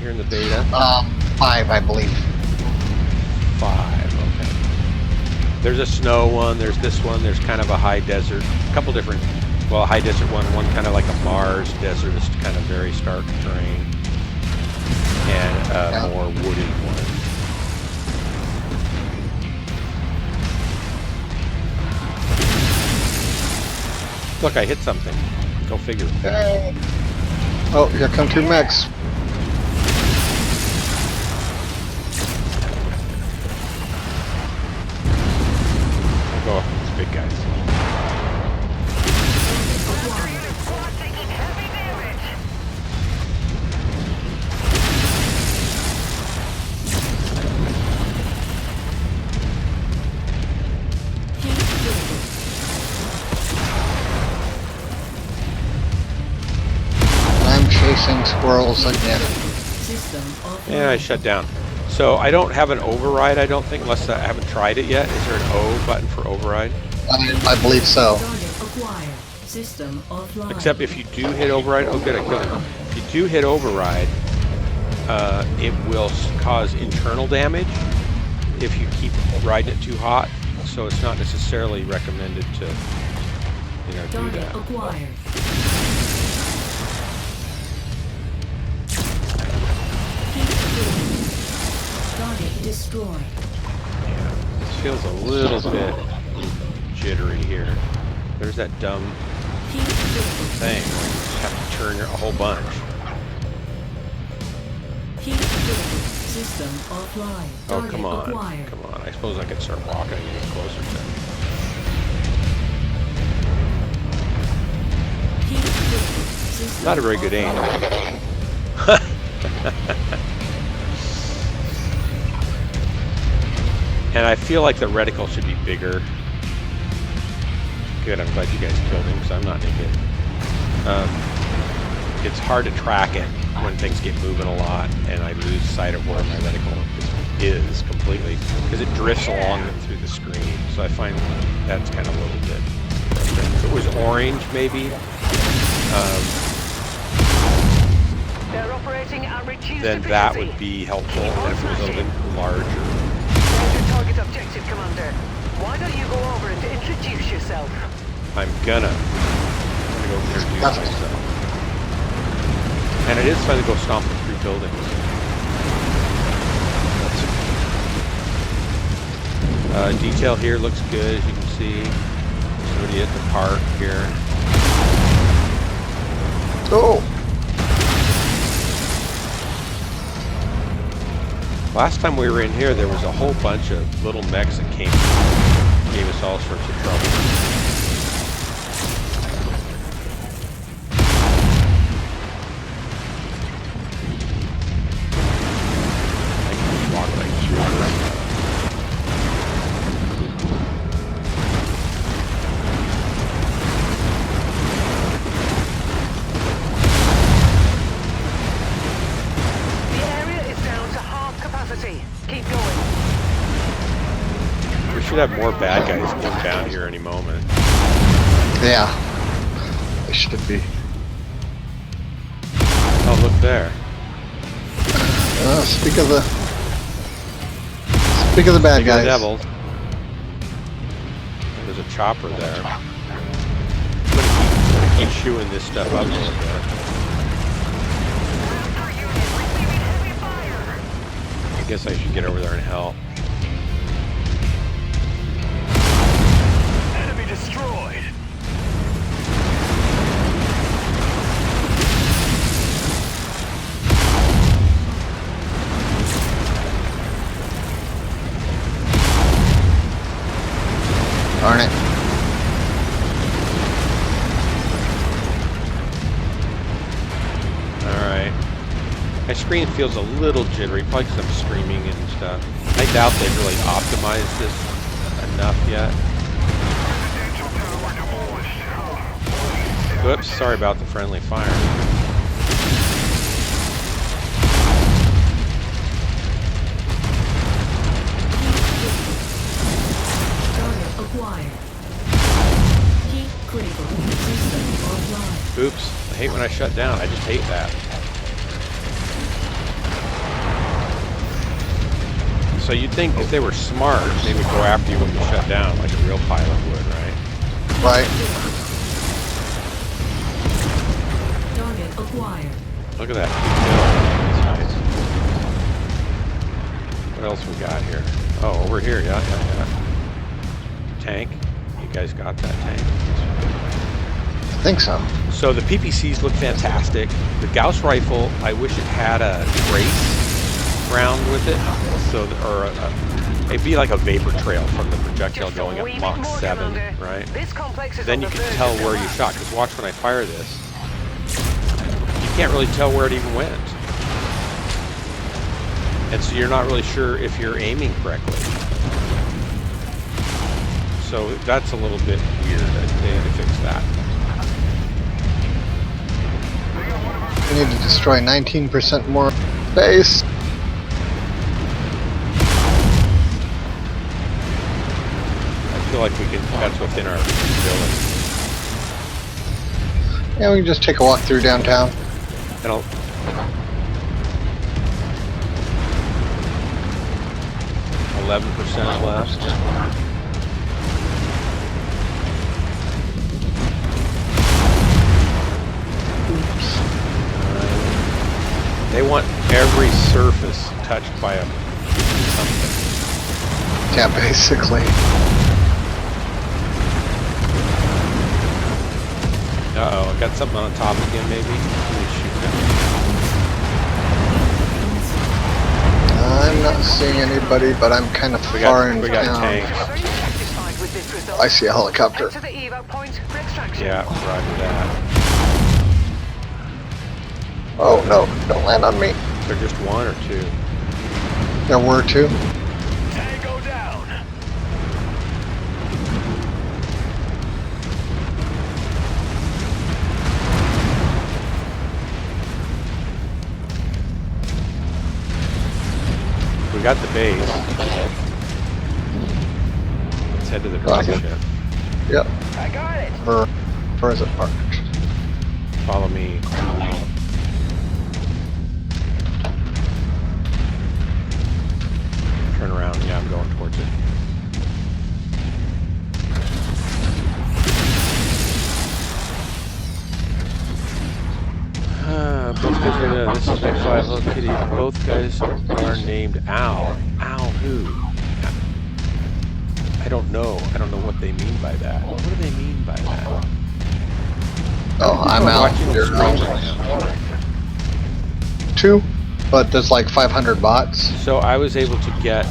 here in the beta? 5, I believe. 5, okay. There's a snow one, there's this one, there's kind of a high desert. A couple different, well, a high desert one kind of like a Mars desert, it's kind of very stark terrain. And a more wooded one. Look, I hit something. Go figure. Oh, here come 2 mechs. We'll go after these big guys. Taking heavy damage. I'm chasing squirrels again. Yeah, I shut down. So I don't have an override, I don't think, unless I haven't tried it yet. Is there an O button for override? I believe so. Except if you do hit override, oh good, I killed him. If you do hit override, it will cause internal damage if you keep riding it too hot. So it's not necessarily recommended to, do that. Target destroyed. Yeah, this feels a little bit jittery here. There's that dumb thing where you just have to turn a whole bunch. System offline. Oh, come on. Come on. I suppose I could start walking and get closer to it. System Not a very good aim. offline. And I feel like the reticle should be bigger. Good, I'm glad you guys killed him because I'm not naked. It's hard to track it when things get moving a lot and I lose sight of where my reticle is completely because it drifts along through the screen. So I find that's kind of a little bit frustrating. If it was orange maybe, They're operating at reduced then that efficiency. would be helpful. And if it was a little bit larger. There's your target objective, Commander. Why don't you go over and introduce yourself? I'm gonna go introduce myself. And it is fun to go stomp through buildings. Detail here looks good, as you can see. Somebody at the park here. Oh, Last time we were in here, there was a whole bunch of little mechs that gave us all sorts of trouble. I can walk right through this. The area is down to half capacity. Keep going. We should have more bad guys come down here any moment. yeah. It should be. Oh, look there. Speak of the bad Speak of guys. the devil. There's a chopper there. I'm gonna keep shooing this stuff up a little bit. I guess I should get over there and help. Enemy destroyed. Darn it. Alright. My screen feels a little jittery, probably because I'm streaming and stuff. I doubt they've really optimized this enough yet. Whoops, sorry about the friendly fire. Target acquired. Heat critical. System offline. Oops, I hate when I shut down. I just hate that. So you'd think if they were smart, they would go after you when you shut down, like a real pilot would, right? Right. Target acquired. Look at that. That's nice. What else we got here? Oh, over here, yeah. Tank. You guys got that tank? I think so. So the PPCs look fantastic. The Gauss rifle, I wish it had a trace round with it, so it'd be like a vapor trail from the projectile Just a going wee up bit Mach more, 7, Commander. right? This complex is Then on you the can verge tell of where you collapse. shot, because watch when I fire this. You can't really tell where it even went. And so you're not really sure if you're aiming correctly. So that's a little bit weird. They had to fix that. We need to destroy 19% more base. I feel like that's within our ability. Yeah, we can just take a walk through downtown. And I'll 11% left. They want every surface touched by a something. Yeah, basically. Uh-oh, I got something on top again, maybe? Let me shoot that. I'm not seeing anybody, but I'm kind of far in We got town. tanks. Are you satisfied with this result? I see a helicopter. Head to the evac point for extraction. Yeah, roger that. Oh no, don't land on me. They're just one or two. There were two. Tango down. We got the base. Let's head to the Awesome. dropship. Yep. I got it. Where is it parked? Follow me. Turn around. Yeah, I'm going towards it. Both guys are, this is Mech 5. Hello, Kitty. Both guys are named Al. Al who? I don't know. I don't know what they mean by that. What do they mean by that? Oh, I'm out. Watching the You're stream out. right now. 2, but there's like 500 bots. So I was able to get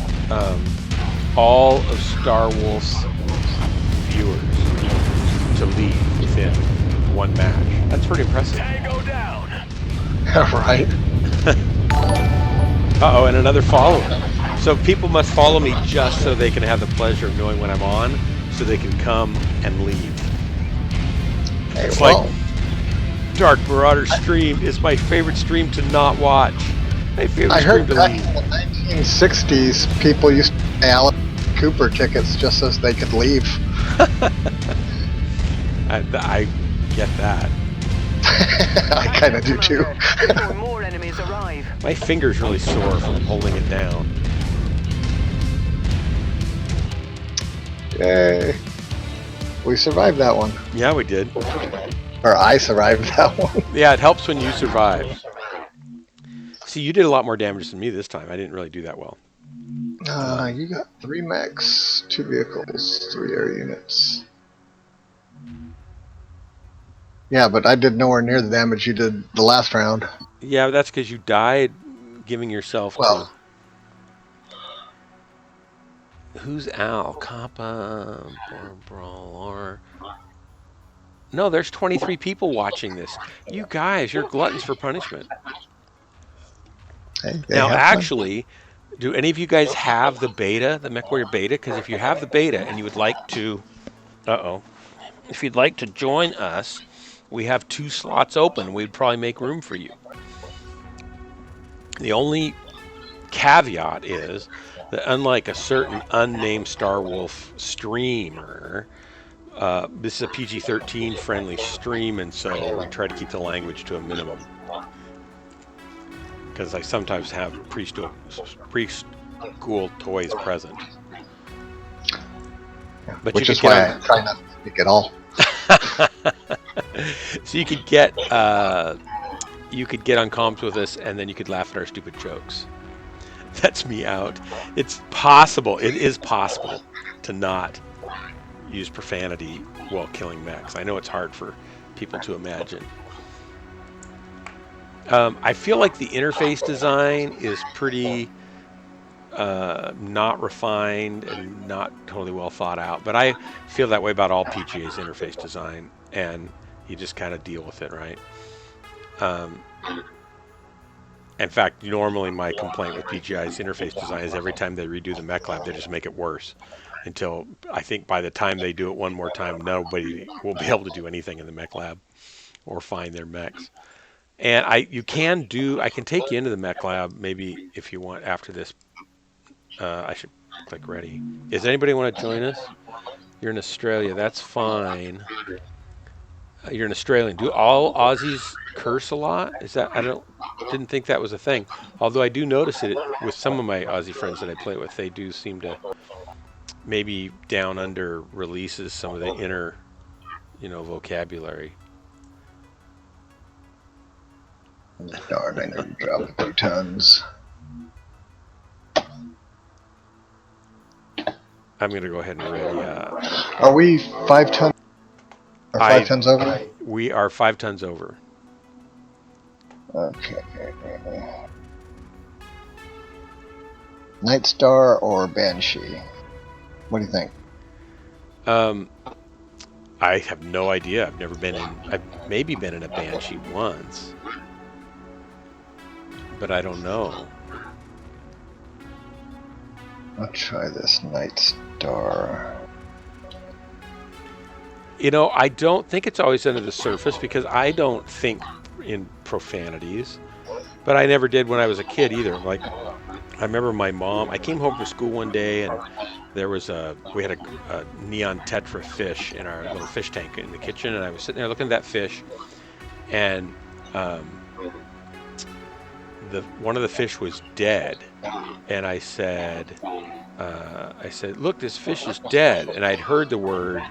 all of Star Wolf's viewers to leave within one match. That's pretty impressive. Tango down. Right. Uh-oh, and another follower. So people must follow me just so they can have the pleasure of knowing when I'm on, so they can come and leave. Hey, It's well, like Dark Marauder stream is my favorite stream to not watch. My favorite I stream heard to back leave. in the 1960s, people used to pay Alice Cooper tickets just so they could leave. I get that. I kind of do too. Before more enemies arrive. My finger's really sore from holding it down. Yay. We survived that one. Yeah, we did. Or I survived that one. Yeah, it helps when you survive. See, you did a lot more damage than me this time. I didn't really do that well. You got 3 mechs, 2 vehicles, 3 air units. Yeah, but I did nowhere near the damage you did the last round. Yeah, that's because you died giving yourself Well, to... Who's Al? Kappa... Brawler... No, there's 23 people watching this. You guys, you're gluttons for punishment. hey, they Now, have fun. actually, do any of you guys have the beta, the MechWarrior beta? Because if you have the beta and you would like to... If you'd like to join us, we have 2 slots open. We'd probably make room for you. The only caveat is that unlike a certain unnamed Star Wolf streamer, this is a PG-13 friendly stream, and so we try to keep the language to a minimum. Because I sometimes have preschool toys present. But Which you is could why get I try not to speak at all. So you could get on comms with us, and then you could laugh at our stupid jokes. That's me out. It's possible. It is possible to not use profanity while killing mechs. I know it's hard for people to imagine. I feel like the interface design is pretty not refined and not totally well thought out, but I feel that way about all PGA's interface design, and you just kind of deal with it, right? In fact, normally my complaint with PGI's interface design is every time they redo the Mech Lab, they just make it worse. Until I think by the time they do it one more time, nobody will be able to do anything in the Mech Lab or find their mechs. And I can take you into the Mech Lab maybe if you want after this. I should click ready. Does anybody want to join us? You're in Australia. That's fine. You're an Australian. Do all Aussies curse a lot? Is that didn't think that was a thing. Although I do notice it with some of my Aussie friends that I play with. They do seem to maybe down under releases some of the inner, vocabulary. Darn, I know you dropped 2 tons. I'm going to go ahead and ready. Are we 5 tons? Or 5 tons over? We are 5 tons over. Okay. Night Star or Banshee? What do you think? I have no idea. I've maybe been in a Banshee once. but I don't know. I'll try this Night Star. You know, I don't think it's always under the surface because I don't think in profanities, but I never did when I was a kid either. Like, I remember my mom, I came home from school one day and there was we had a neon tetra fish in our little fish tank in the kitchen, and I was sitting there looking at that fish, and one of the fish was dead, and I said, look, this fish is dead, and I'd heard the word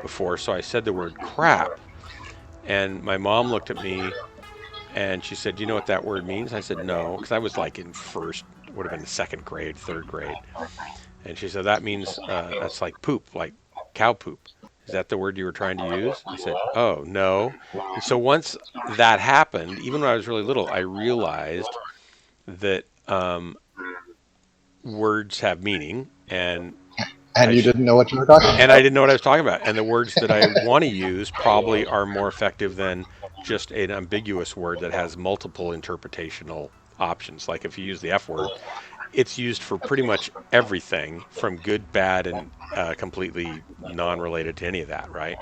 before, so I said the word crap, and my mom looked at me, and she said, "Do you know what that word means?" I said, "No," because I was like in first, would have been second grade, third grade, and she said, "That means that's like poop, like cow poop. Is that the word you were trying to use?" I said, "Oh, no." And so once that happened, even when I was really little, I realized that words have meaning, and you didn't know what you were talking about. and I didn't know what I was talking about. And the words that I want to use probably are more effective than just an ambiguous word that has multiple interpretational options. Like if you use the F word, it's used for pretty much everything from good, bad, and completely non-related to any of that, right?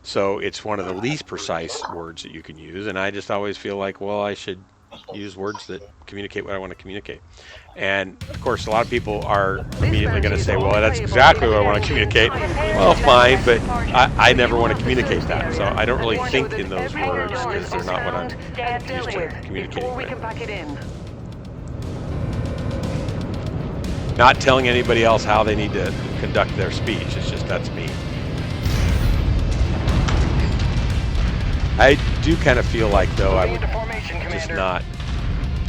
So it's one of the least precise words that you can use, and I just always feel like, well, I should use words that communicate what I want to communicate. And of course, a lot of people are immediately going to say, well, that's exactly what I want to communicate. Well, fine, but I never want to communicate that, so I don't really think in those words because they're not what I'm used to communicating with. Not telling anybody else how they need to conduct their speech. It's just, that's me. I do kind of feel like, though, I would just not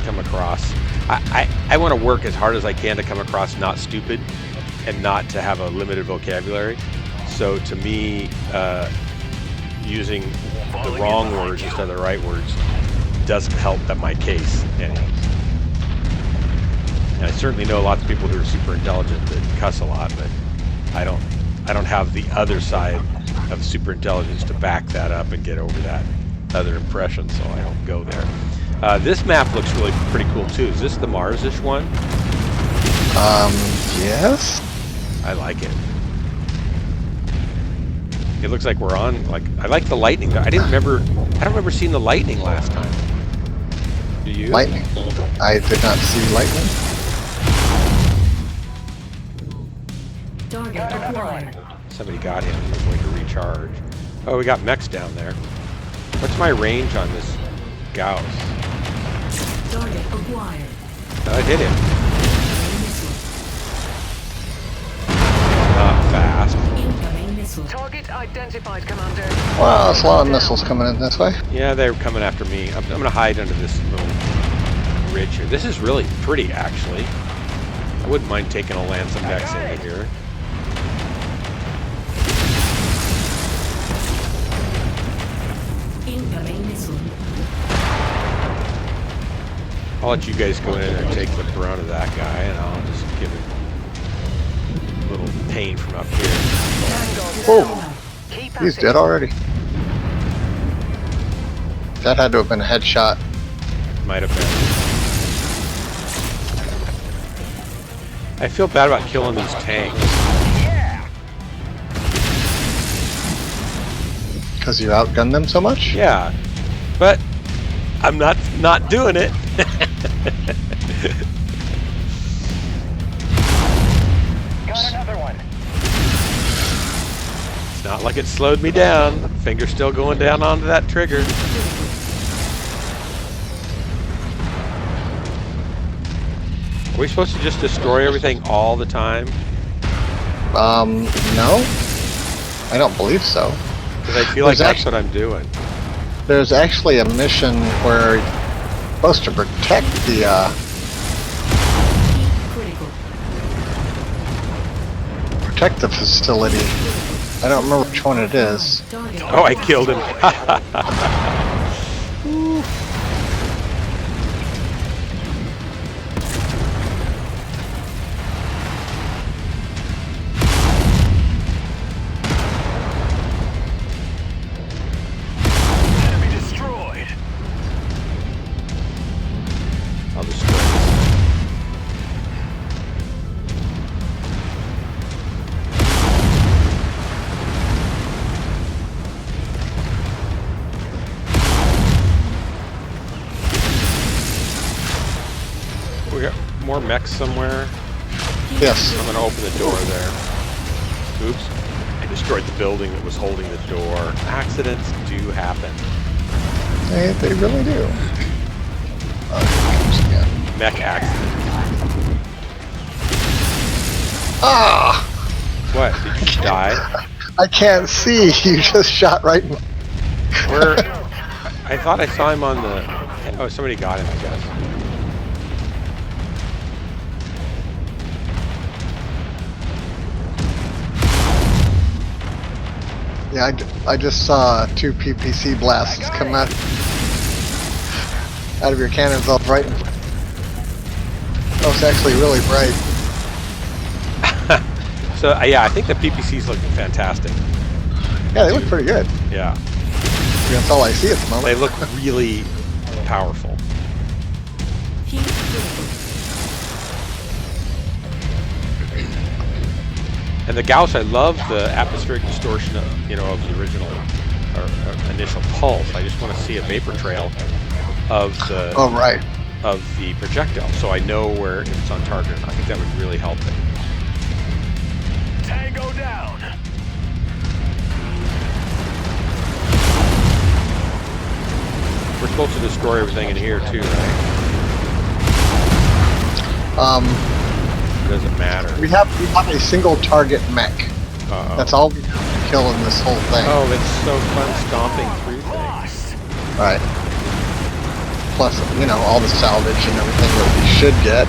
come across. I want to work as hard as I can to come across not stupid and not to have a limited vocabulary. So to me, using the wrong words instead of the right words doesn't help my case any. And I certainly know lots of people who are super intelligent that cuss a lot, but I don't have the other side of super intelligence to back that up and get over that other impression, so I don't go there. This map looks really pretty cool too. Is this the Mars-ish one? Yes. I like it. It looks like we're on, like, I like the lightning. I don't remember seeing the lightning last time. Do you? Lightning? I did not see lightning. Target acquired. Somebody got him. He's going to recharge. Oh, we got mechs down there. What's my range on this Gauss? Target acquired. I hit him. Not fast. Incoming missile. Target identified, Commander. Well, there's a lot of missiles coming in this way. Yeah, they're coming after me. I'm going to hide under this little ridge here. This is really pretty, actually. I wouldn't mind taking a lance of mechs into here. Incoming missile. I'll let you guys go in there and take the brunt of that guy, and I'll just give him a little pain from up here. Oh, he's dead already. That had to have been a headshot. Might have been. I feel bad about killing these tanks. Because you outgunned them so much? Yeah, but I'm not doing it. Got another one. It's not like it slowed me down. Finger's still going down onto that trigger. Are we supposed to just destroy everything all the time? No. I don't believe so. Because I feel like that's what I'm doing. There's actually a mission where you're supposed to protect the, Critical. protect the facility. I don't remember which one it is. Target. Oh, I killed him. we got more mechs somewhere. Yes. I'm gonna open the door there. Oops. I destroyed the building that was holding the door. Accidents do happen. They really do. Mech accident. Ah! What? Did you die? I can't see. You just shot right. Where? I thought I saw him on the... Oh, somebody got him, I guess. Yeah, I just saw 2 PPC blasts come out of your cannons all bright. Oh, it's actually really bright. So, yeah, I think the PPC's looking fantastic. Yeah, they look pretty good. Yeah. That's all I see at the moment. They look really powerful. Heat critical. And the Gauss, I love the atmospheric distortion of, of the original or initial pulse. I just want to see a vapor trail of the Oh, right. of the projectile, so I know where if it's on target. I think that would really help it. Tango down. We're supposed to destroy everything in here too, right? It doesn't matter. We have a single target mech. Uh-oh. That's all we can kill in this whole thing. Oh, it's so fun stomping through things. Right. Plus, all the salvage and everything that we should get.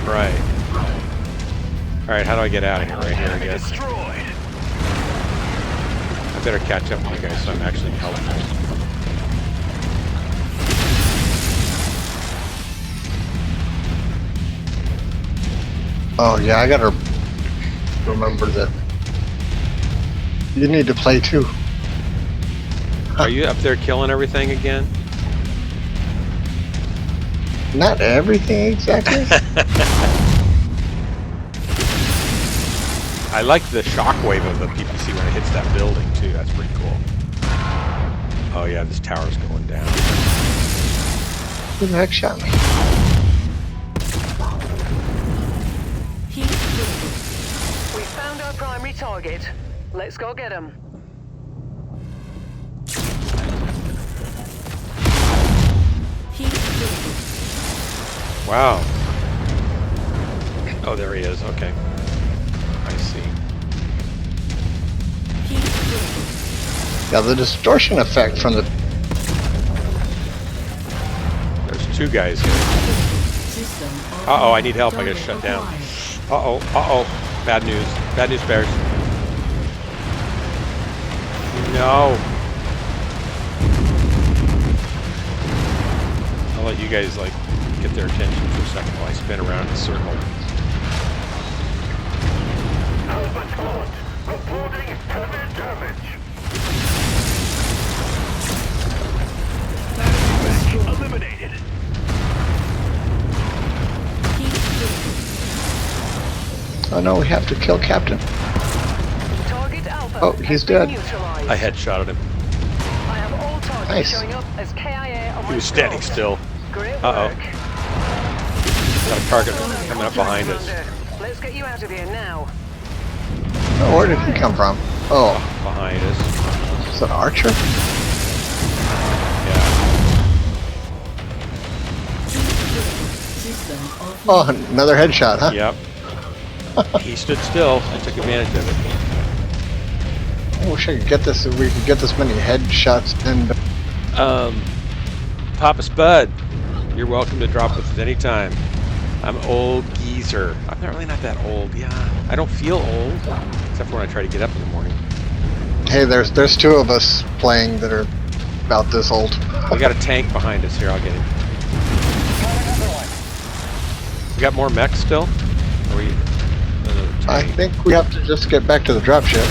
Right. Alright, how do I get out of here? Right here, I guess. Destroyed. I better catch up with you guys so I'm actually helpful. Oh, yeah, I gotta remember that you need to play too. Are you up there killing everything again? Not everything exactly. I like the shockwave of the PPC when it hits that building too. That's pretty cool. Oh yeah, this tower's going down. Who the heck shot me? Heat critical. We found our primary target. Let's go get him. Heat critical. Wow. Oh, there he is. Okay. I see. Heat critical. Yeah, the distortion effect from the... There's 2 guys here. System Uh-oh, I need help. I target got shut down. acquired. Uh-oh. Uh-oh. Bad news. Bad news, bears. No. I'll let you guys, get their attention for a second while I spin around in a circle. Alpha squad. Reporting heavy damage. Eliminated. Heat critical. Oh no, we have to kill Captain. Target Alpha. Oh, has he's been dead. neutralized. I headshotted him. I have all targets Nice. showing up as KIA on He my was standing scope. still. Great Uh-oh. work. Got a target coming up behind us. Commander, let's get you out of here now. Oh, where did he come from? Oh, Behind us. is that Archer? Yeah. System offline. Oh, another headshot, huh? Yep. He stood still. I took advantage of it. I wish I could get this. If we could get this many headshots and Papa Spud, you're welcome to drop with us anytime. I'm old geezer. I'm not really not that old. Yeah, I don't feel old, except for when I try to get up in the morning. hey, there's 2 of us playing that are about this old. We got a tank behind us here. I'll get him. We got more mechs still? Or we, I think we have to just get back to the dropship.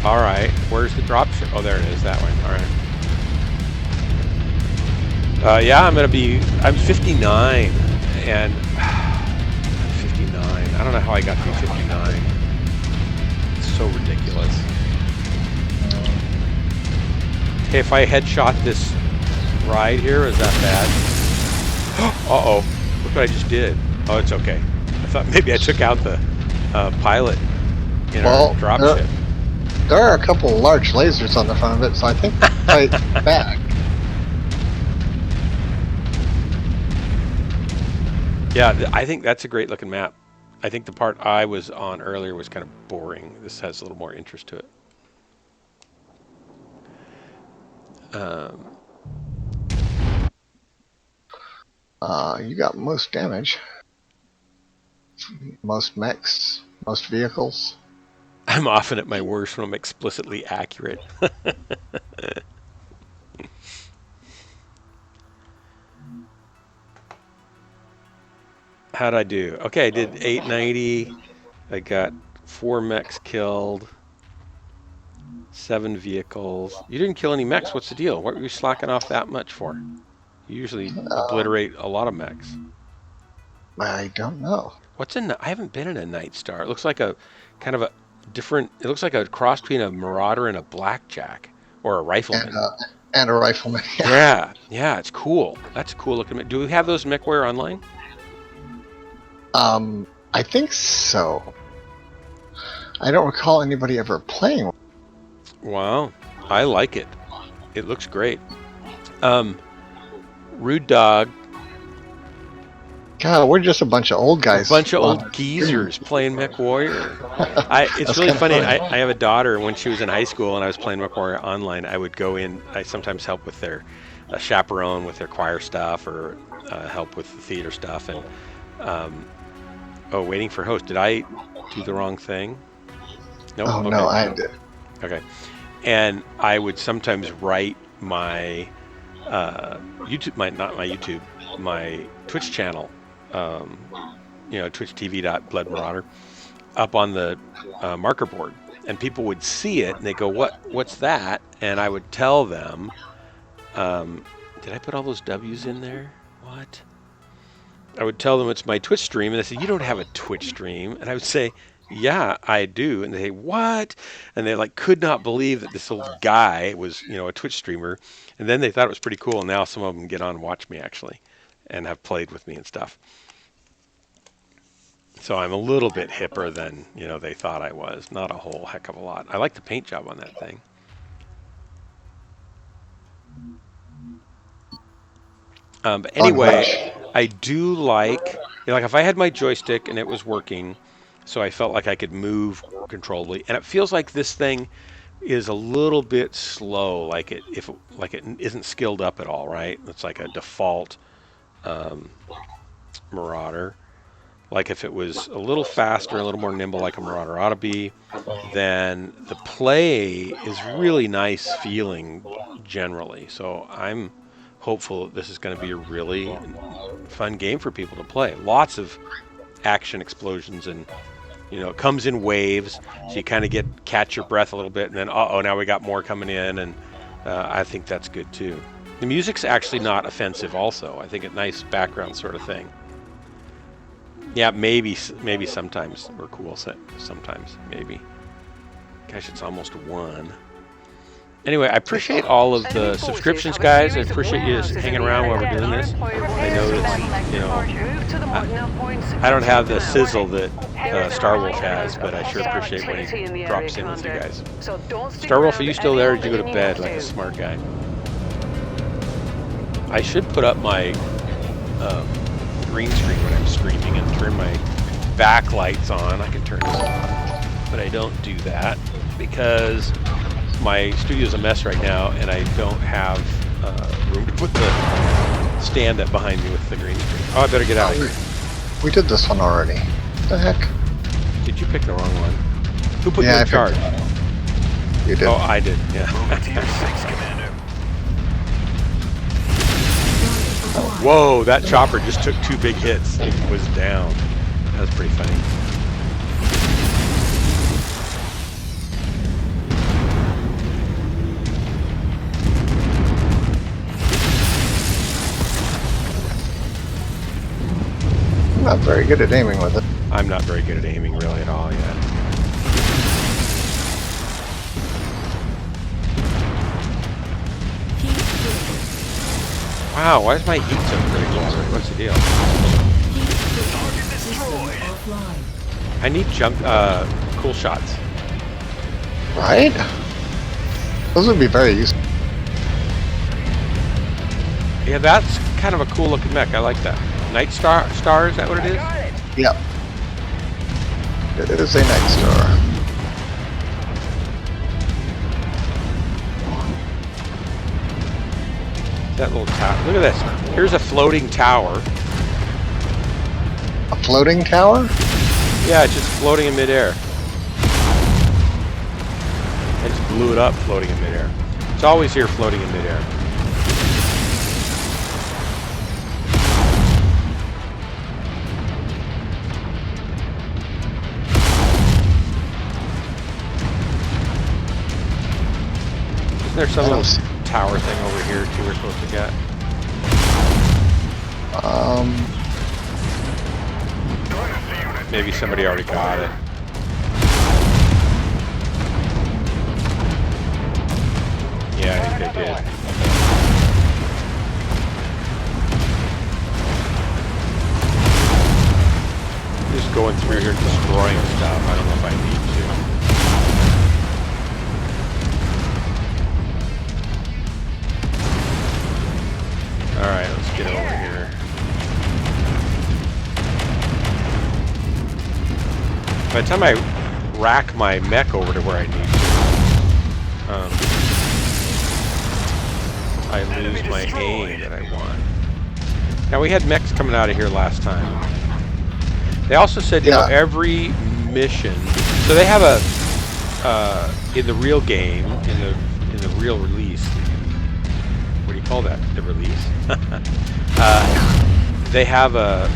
All right. Where's the dropship? Oh, there it is. That one. All right. Yeah, I'm 59, and 59. I don't know how I got to be 59. It's so ridiculous. Hey, if I headshot this ride here, or is that bad? Uh-oh. Look what I just did. Oh, it's okay. I thought maybe I took out the pilot in our dropship. There are a couple large lasers on the front of it, so I think fight back. Yeah, I think that's a great looking map. I think the part I was on earlier was kind of boring. This has a little more interest to it. You got most damage, most mechs, most vehicles. I'm often at my worst when I'm explicitly accurate. How'd I do? Okay, I did 890. I got 4 mechs killed, 7 vehicles. You didn't kill any mechs. What's the deal? What were you slacking off that much for? You usually obliterate a lot of mechs. I don't know. What's in? I haven't been in a Night Star. It looks like a kind of a different. It looks like a cross between a Marauder and a Blackjack, or a Rifleman. And a Rifleman. Yeah, it's cool. That's a cool looking. Do we have those MechWare online? I think so. I don't recall anybody ever playing one. Wow, I like it. It looks great. Rude Dog. God, we're just a bunch of old guys. A bunch of old geezers playing Mech Warrior. It's really funny. I have a daughter. When she was in high school and I was playing Mech Warrior online, I would go in. I sometimes help with their chaperone with their choir stuff, or help with the theater stuff. And waiting for host. Did I do the wrong thing? Nope. Oh, okay. no, I did. Okay. And I would sometimes write my YouTube, my Twitch channel, twitch.tv.bloodmarauder, up on the marker board, and people would see it and they go, what's that? And I would tell them, did I put all those W's in there? What? I would tell them it's my Twitch stream, and they say, you don't have a Twitch stream. And I would say, yeah, I do. And they say, what? And they could not believe that this old guy was, a Twitch streamer. And then they thought it was pretty cool. And now some of them get on and watch me, actually, and have played with me and stuff. So I'm a little bit hipper than, they thought I was. Not a whole heck of a lot. I like the paint job on that thing. But anyway, I do like if I had my joystick and it was working, so I felt like I could move controllably. And it feels like this thing is a little bit slow, like it isn't skilled up at all, right? It's like a default Marauder. Like if it was a little faster, a little more nimble, like a Marauder ought to be, then the play is really nice feeling generally. So I'm hopeful that this is going to be a really fun game for people to play. Lots of action, explosions, and it comes in waves, so you kind of catch your breath a little bit, and then now we got more coming in, and I think that's good too. The music's actually not offensive. Also, I think a nice background sort of thing. Yeah, maybe sometimes we're cool. Sometimes maybe. Gosh, it's almost 1. Anyway, I appreciate all of the subscriptions, guys. I appreciate you hanging around while we're doing this. I know that, I don't have the sizzle that Starwolf has, but I sure appreciate when he drops in with you guys. Starwolf, are you still there, or did you go to bed like a smart guy? I should put up my green screen when I'm streaming and turn my backlights on. I can turn this off, but I don't do that because my studio's a mess right now, and I don't have room to put the stand up behind me with the green screen. Oh, I better get out of here. We did this one already. What the heck? Did you pick the wrong one? Who put you in charge? You did. Oh, I did, yeah. Whoa, that chopper just took 2 big hits. It was down. That was pretty funny. I'm not very good at aiming with it. I'm not very good at aiming really at all yet. Wow, why is my heat so critical already? What's the deal? Heat critical. System offline. I need cool shots. Right? Those would be very useful. Yeah, that's kind of a cool looking mech. I like that. Night Star, is that what it is? Yep. It is a Night Star. That little tower. Look at this. Here's a floating tower. A floating tower? Yeah, it's just floating in midair. I just blew it up floating in midair. It's always here floating in midair. Isn't there some little tower thing over here too we're supposed to get? Maybe somebody already got it. Yeah, I think they did. Just going through here destroying stuff. I don't know if I need to. Alright, let's get over here. By the time I rack my mech over to where I need to, I lose my aim that I want. Now we had mechs coming out of here last time. They also said, you know, every mission. So they have a in the real game, in the real release. What do you call that? The release. They have a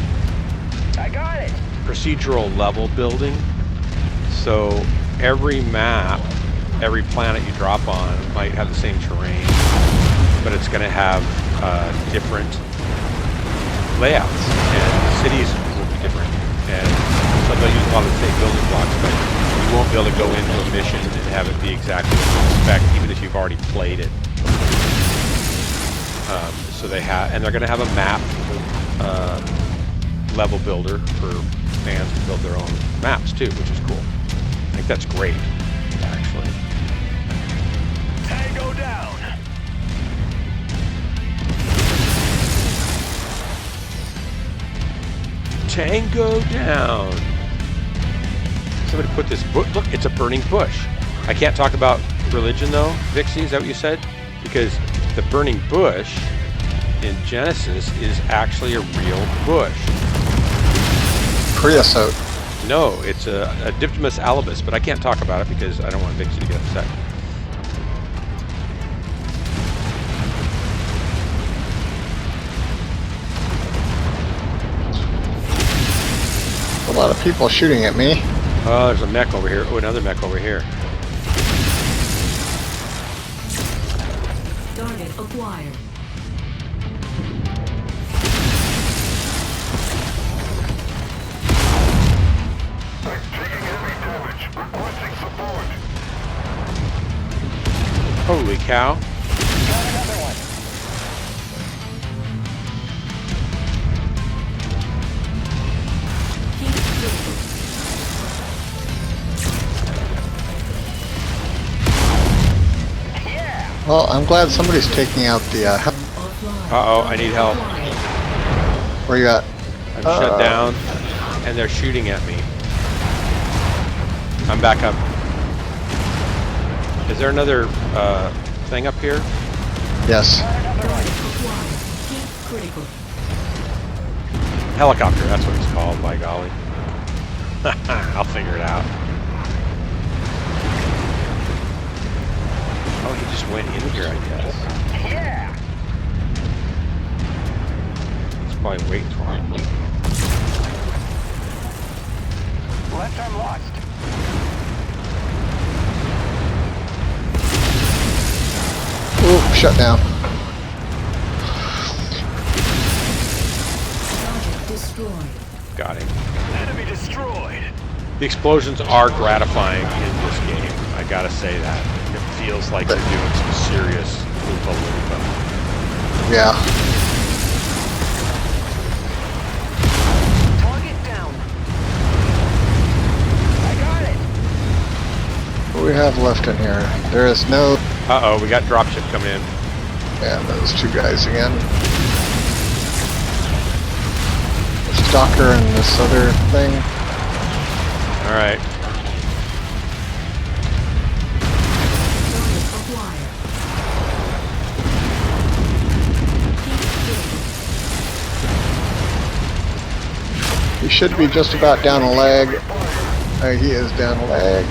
procedural level building. So every map, every planet you drop on might have the same terrain, but it's going to have different layouts, and the cities will be different. And so they'll use a lot of the same building blocks, but you won't be able to go into a mission and have it be exactly what you expect, even if you've already played it. So they have, and they're going to have a map level builder for fans to build their own maps too, which is cool. I think that's great, actually. Tango down. Tango down. Somebody put this book. Look, it's a burning bush. I can't talk about religion though, Vixie. Is that what you said? Because the burning bush in Genesis is actually a real bush. Creosote. No, it's a Diptymus alibus, but I can't talk about it because I don't want Vixie to get upset. A lot of people shooting at me. Oh, there's a mech over here. Oh, another mech over here. Target acquired. Holy cow. Heat critical. Well, I'm glad somebody's taking out the. Offline. Uh-oh, I need help. Where you at? I'm shut down, and they're shooting at me. I'm back up. Is there another thing up here? Yes. Target acquired. Heat critical. Helicopter, that's what it's called, by golly. I'll figure it out. Oh, he just went in here, I guess. Yeah. He's probably waiting for him. Left arm lost. Ooh, shut down. Target destroyed. Got him. Enemy destroyed. The explosions are gratifying in this game. I gotta say that. It feels like they're doing some serious loompa-loompa. Yeah. we have left in here? There is no... Uh-oh, we got dropship coming in. Yeah, those two guys again. The stalker and this other thing. All right. Target acquired. Keep critical. He should be just about down a leg. He is down a leg.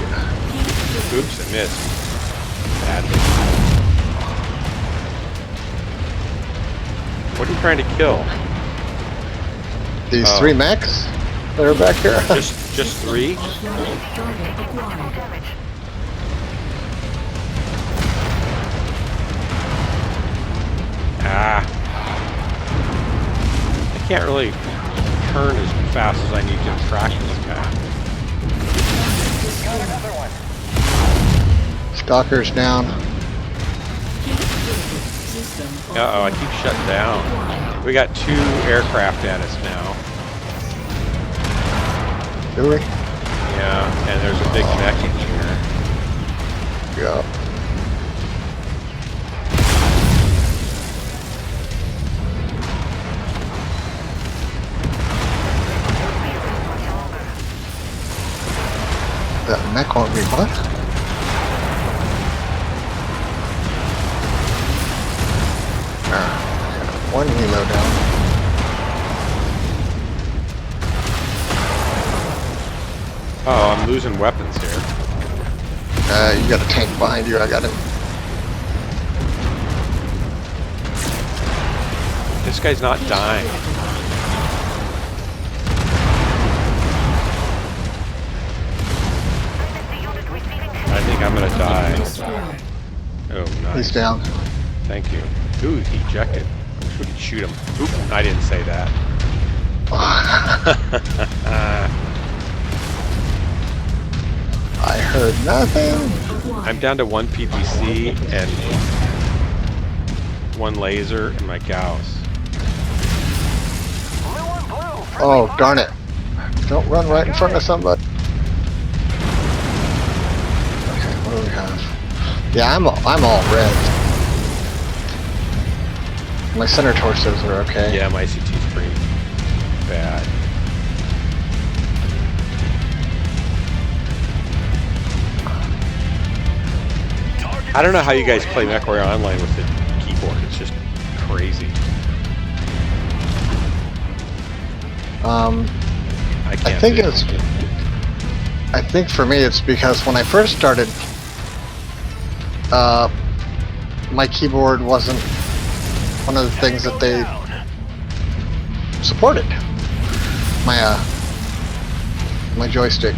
Oops, I missed. Badly. What are you trying to kill? These Oh. 3 mechs that are back here. Just 3? Target acquired. Ah. I can't really turn as fast as I need to track this guy. Got another one. Stalker's down. Keep critical. System Uh-oh, I keep shutting down. We got 2 aircraft at us now. Do we? Yeah, and there's a big mech in here. Yeah. That mech won't be what? One helo down. Oh, I'm losing weapons here. You got a tank behind you. I got it. This guy's not dying. I think I'm gonna die. destroyed. Oh, nice. He's down. Thank you. Ooh, he ejected. I wish we could shoot him. Oop, I didn't say that. I heard nothing. I'm down to 1 PPC and 1 laser and my Gauss. Blue on blue. Oh, darn it. Don't run right in front of somebody. Okay, what do we have? Yeah, I'm all red. My center torsos are okay. Yeah, my CT's pretty bad. I don't know how you guys play MWOnline with the keyboard. It's just crazy. I can't. I think do it's. it. I think for me it's because when I first started, my keyboard wasn't one of the things that they supported. My joystick.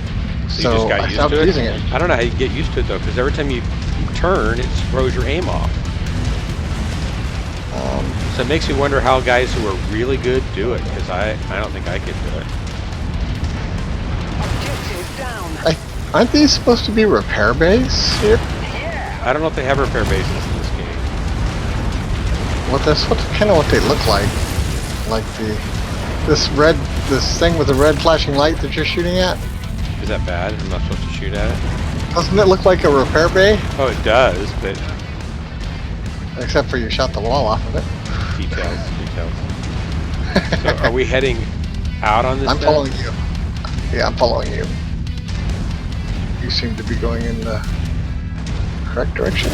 So you just got I used stopped to it? using it. I don't know how you get used to it though, because every time you turn, it throws your aim off. So it makes me wonder how guys who are really good do it, because I don't think I could do it. Objective down. Aren't these supposed to be repair bays here? I don't know if they have repair bases in this game. What's kind of what they look like? Like this thing with the red flashing light that you're shooting at? Is that bad? I'm not supposed to shoot at it? Doesn't it look like a repair bay? Oh, it does, but Except for you shot the wall off of it. details. So are we heading out on this I'm then? following you. Yeah, I'm following you. You seem to be going in the correct direction.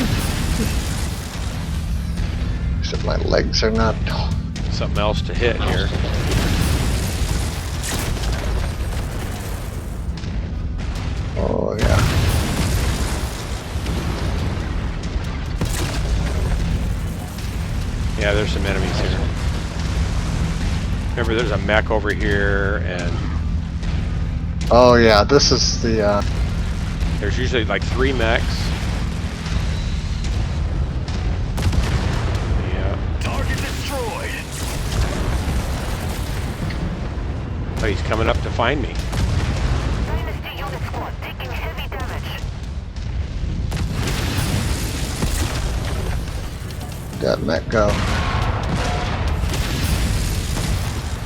Except my legs are not. Something else to hit here. Oh yeah. Yeah, there's some enemies here. Remember, there's a mech over here, and Oh yeah. This is the. there's usually like 3 mechs. Yeah. Target destroyed. Oh, he's coming up to find me. Dynasty unit squad taking heavy damage. That mech go.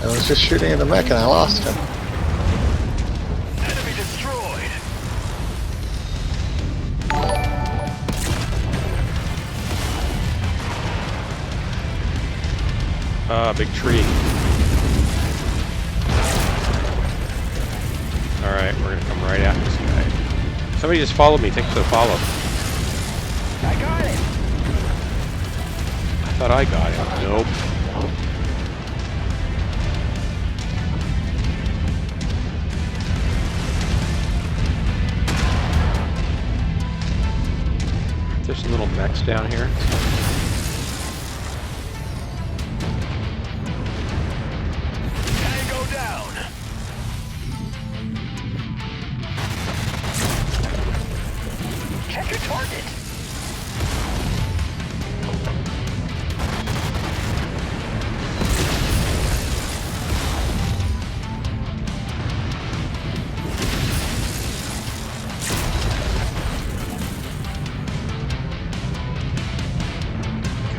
I was just shooting at the mech and I lost him. Enemy destroyed. Big tree. Alright, we're gonna come right at this guy. Somebody just followed me. Thanks for the follow. I got it. I thought I got him. Nope. There's some little mechs down here. Tango down. Check your target.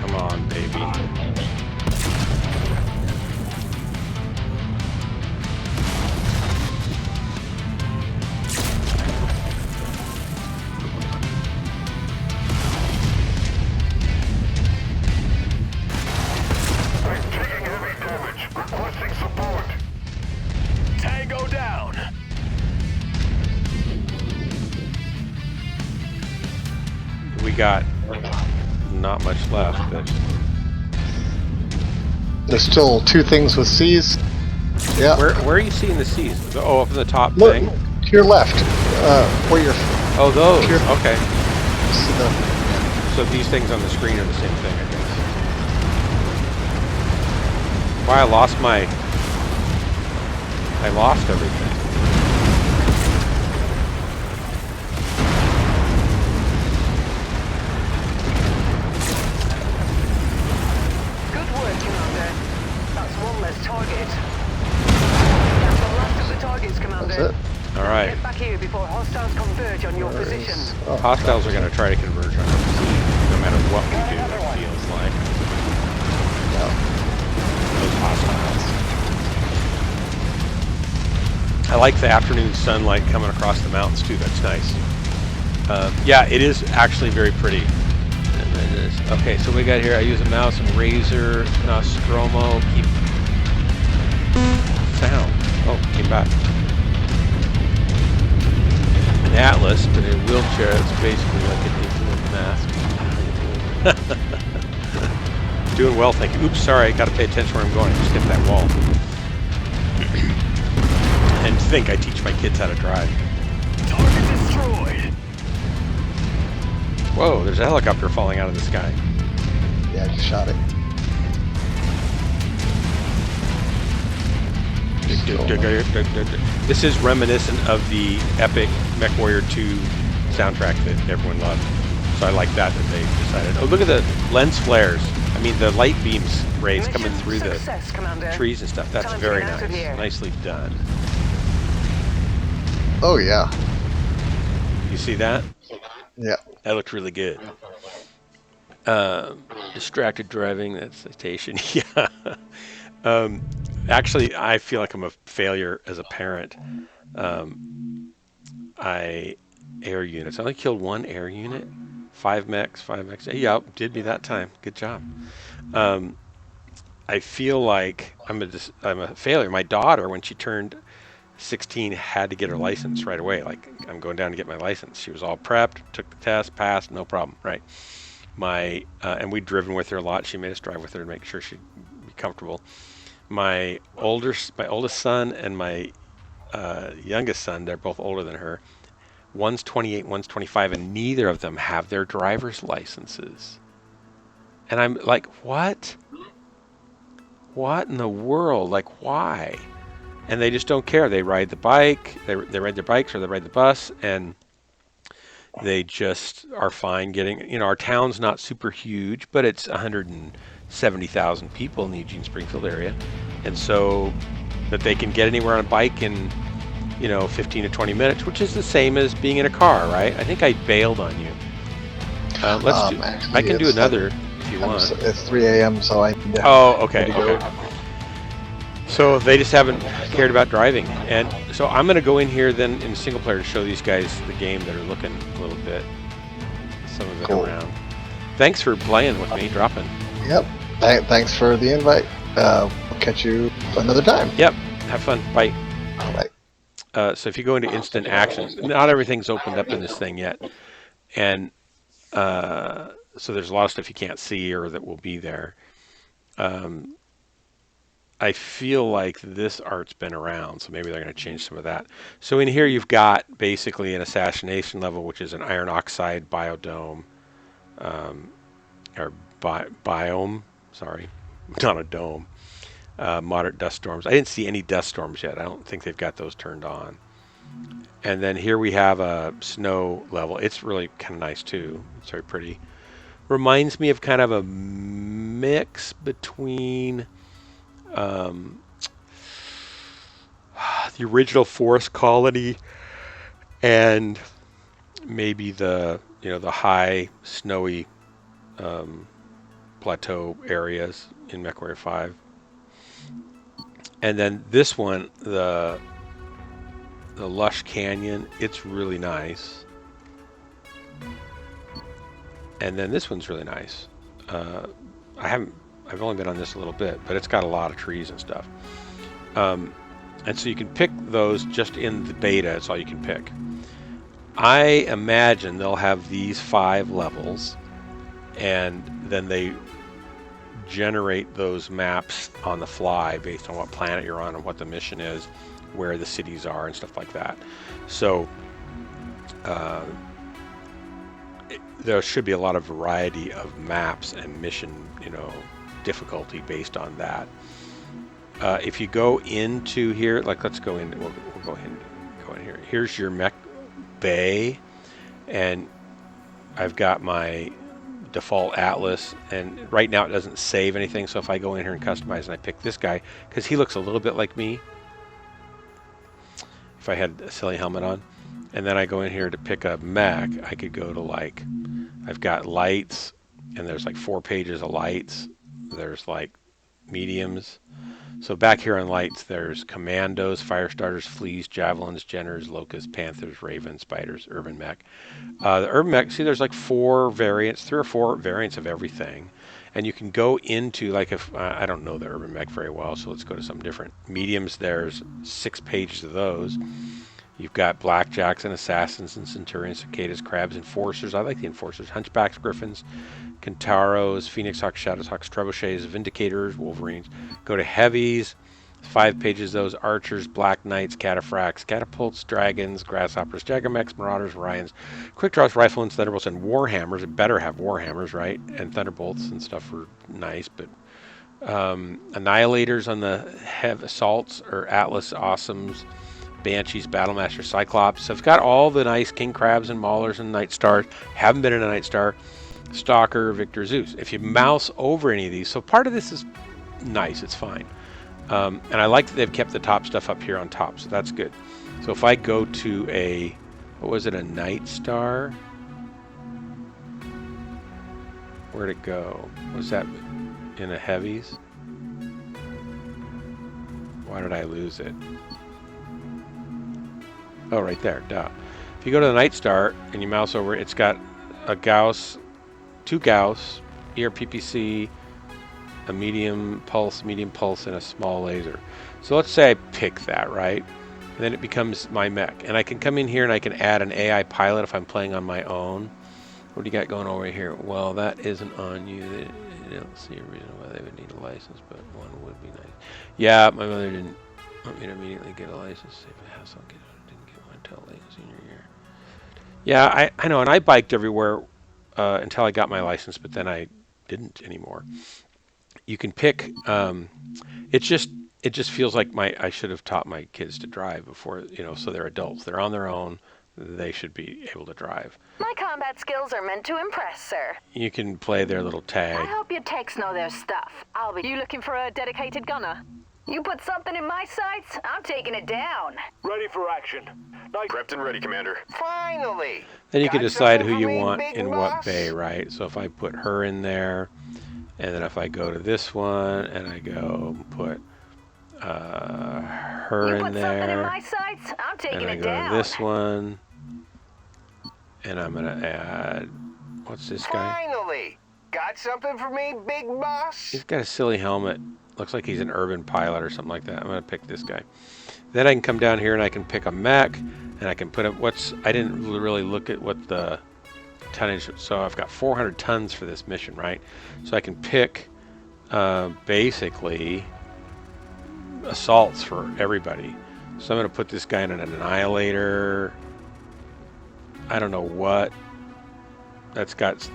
Come on, baby. Taking heavy damage. Requesting support. Tango down. We got not much left, but There's still 2 things with C's. Yeah. where are you seeing the C's? Oh, up in the top Look, thing? to your left. Where you're. Oh, those. Here. Okay. See the, So these things on the screen are the same thing, I guess. Why I lost everything. Good work, Commander. That's one less target. That's the last of the targets, Commander. that's it. All right. Get back here before hostiles converge on your position. Oh, Hostiles are going to try to converge on us, no matter what we do, it feels like. Those hostiles. I like the afternoon sunlight coming across the mountains too, that's nice. Yeah, it is actually very pretty. And then it is- okay, so we got here, I use a mouse and razor, Nostromo, keep sound. Oh, came back. An Atlas, but in a wheelchair, it's basically like an infinite mask. Doing well, thank you. Oops, sorry, I gotta pay attention where I'm going. I just hit that wall. And think I teach my kids how to drive. Target destroyed. Whoa, there's a helicopter falling out of the sky. yeah, I just shot it. This is reminiscent of the epic MechWarrior 2 soundtrack that everyone loved. So I like that they decided. Oh, look at the lens flares. I mean, the light beams rays coming Mission through the success, Commander. trees and stuff. That's Time to very get out of nice. here. Nicely done. Oh, yeah. You see that? Yeah. That looked really good. Distracted driving, that's citation. Yeah. Actually, I feel like I'm a failure as a parent. Air units. I only killed 1 air unit. 5 mechs. Yeah, did me that time. Good job. I feel like I'm a failure. My daughter, when she turned 16, had to get her license right away. Like, I'm going down to get my license. She was all prepped, took the test, passed, no problem. Right. And we'd driven with her a lot. She made us drive with her to make sure she'd be comfortable. My oldest son and my youngest son, they're both older than her. One's 28, one's 25, and neither of them have their driver's licenses. And I'm like, what? What in the world? Like, why? And they just don't care. They ride the bike, they ride their bikes or they ride the bus, and they just are fine getting, our town's not super huge, but it's 170,000 people in the Eugene Springfield area. And so that they can get anywhere on a bike in, 15 to 20 minutes, which is the same as being in a car, right? I think I bailed on you. Actually, I can do it's another if you want. It's 3 a.m., so I. Oh, okay. So they just haven't cared about driving, and so I'm going to go in here then in single player to show these guys the game that are looking a little bit, some of it Cool. around. Thanks for playing with me, dropping. Yep. Thanks for the invite. We'll catch you another time. Yep. Have fun. Bye. All right. So if you go into instant action, not everything's opened up in this thing yet. And so there's a lot of stuff you can't see or that will be there. I feel like this art's been around, so maybe they're going to change some of that. So in here you've got basically an assassination level, which is an iron oxide biodome, or biome, sorry, not a dome. Moderate dust storms. I didn't see any dust storms yet. I don't think they've got those turned on. And then here we have a snow level. It's really kind of nice too. It's very pretty. Reminds me of kind of a mix between the original forest colony and maybe the the high snowy plateau areas in MechWarrior 5. And then this one, the lush canyon, it's really nice. And then this one's really nice. I've only been on this a little bit, but it's got a lot of trees and stuff. And so you can pick those just in the beta. That's all you can pick. I imagine they'll have these 5 levels, and then they generate those maps on the fly based on what planet you're on and what the mission is, where the cities are and stuff like that. So there should be a lot of variety of maps and mission, difficulty based on that. If you go into here, like let's go in, we'll go in here. Here's your mech bay, and I've got my default atlas, and right now it doesn't save anything. So if I go in here and customize and I pick this guy, because he looks a little bit like me, if I had a silly helmet on, and then I go in here to pick a mech, I could go to like, I've got lights, and there's like 4 pages of lights. There's like mediums. So back here on lights, there's commandos, fire starters, fleas, javelins, jenners, locusts, panthers, ravens, spiders, urban mech. The urban mech, see, there's like 4 variants, 3 or 4 variants of everything. And you can go into, like, if I don't know the urban mech very well, so let's go to something different. Mediums, there's 6 pages of those. You've got blackjacks and assassins and centurions, cicadas, crabs, enforcers. I like the enforcers. Hunchbacks, griffins, Kentaros, Phoenix Hawks, Shadows Hawks, Trebuchets, Vindicators, Wolverines. Go to heavies, 5 pages of those. Archers, Black Knights, Cataphracts, Catapults, Dragons, Grasshoppers, Jagamechs, Marauders, Ryans, Quick Draws, Riflemen, Thunderbolts, and Warhammers. It better have Warhammers, right? And Thunderbolts and stuff are nice, but Annihilators on the Assaults or Atlas Awesomes, Banshees, Battlemaster, Cyclops. So I've got all the nice King Crabs and Maulers and Night Stars. Haven't been in a Night Star. Stalker, Victor, Zeus. If you mouse over any of these, so part of this is nice, it's fine. And I like that they've kept the top stuff up here on top, so that's good. So if I go to a, what was it, a Night Star? Where'd it go? Was that in a heavies? Why did I lose it? Oh, right there, duh. If you go to the Night Star and you mouse over it, it's got a Gauss, 2 Gauss, ERPPC, a medium pulse, and a small laser. So let's say I pick that, right? And then it becomes my mech. And I can come in here and I can add an AI pilot if I'm playing on my own. What do you got going over here? Well, that isn't on you. I don't see a reason why they would need a license, but one would be nice. Yeah, my mother didn't want me to immediately get a license. Save a hassle. Didn't get one until late senior year. Yeah, I know, and I biked everywhere until I got my license, but then I didn't anymore. You can pick. It just feels like I should have taught my kids to drive before, so they're adults. They're on their own. They should be able to drive. My combat skills are meant to impress, sir. You can play their little tag. I hope your techs know their stuff. You looking for a dedicated gunner? You put something in my sights, I'm taking it down. Ready for action. Prepped and ready, Commander. Finally. Then you can Got decide something who for you me, want big in boss? what bay, right? So if I put her in there, and then if I go to this one and I go put her You in put something in there, my sights, I'm taking and I it go down. to this one, and I'm gonna add, what's this guy? Finally. Got something for me, big boss? He's got a silly helmet Looks like he's an urban pilot or something like that. I'm going to pick this guy. Then I can come down here and I can pick a mech, and I can put up I didn't really look at what the tonnage. So I've got 400 tons for this mission, right? So I can pick basically assaults for everybody. So I'm going to put this guy in an annihilator. I don't know what. That's got 4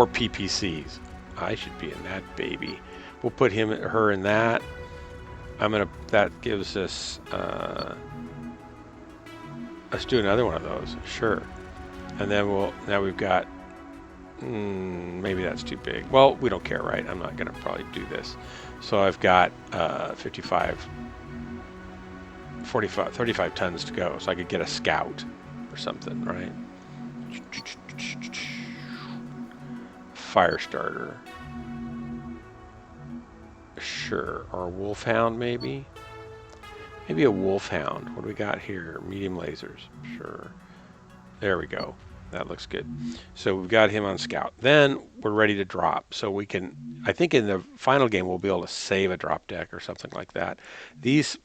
PPCs. I should be in that baby. We'll put her in that. That gives us, let's do another one of those, sure. And then now we've got, maybe that's too big. Well, we don't care, right? I'm not gonna probably do this. So I've got 35 tons to go. So I could get a scout or something, right? Fire starter. Sure, or a wolfhound maybe? Maybe a wolfhound. What do we got here? Medium lasers. Sure. There we go. That looks good. So we've got him on scout. Then we're ready to drop. So we can, I think in the final game we'll be able to save a drop deck or something like that. These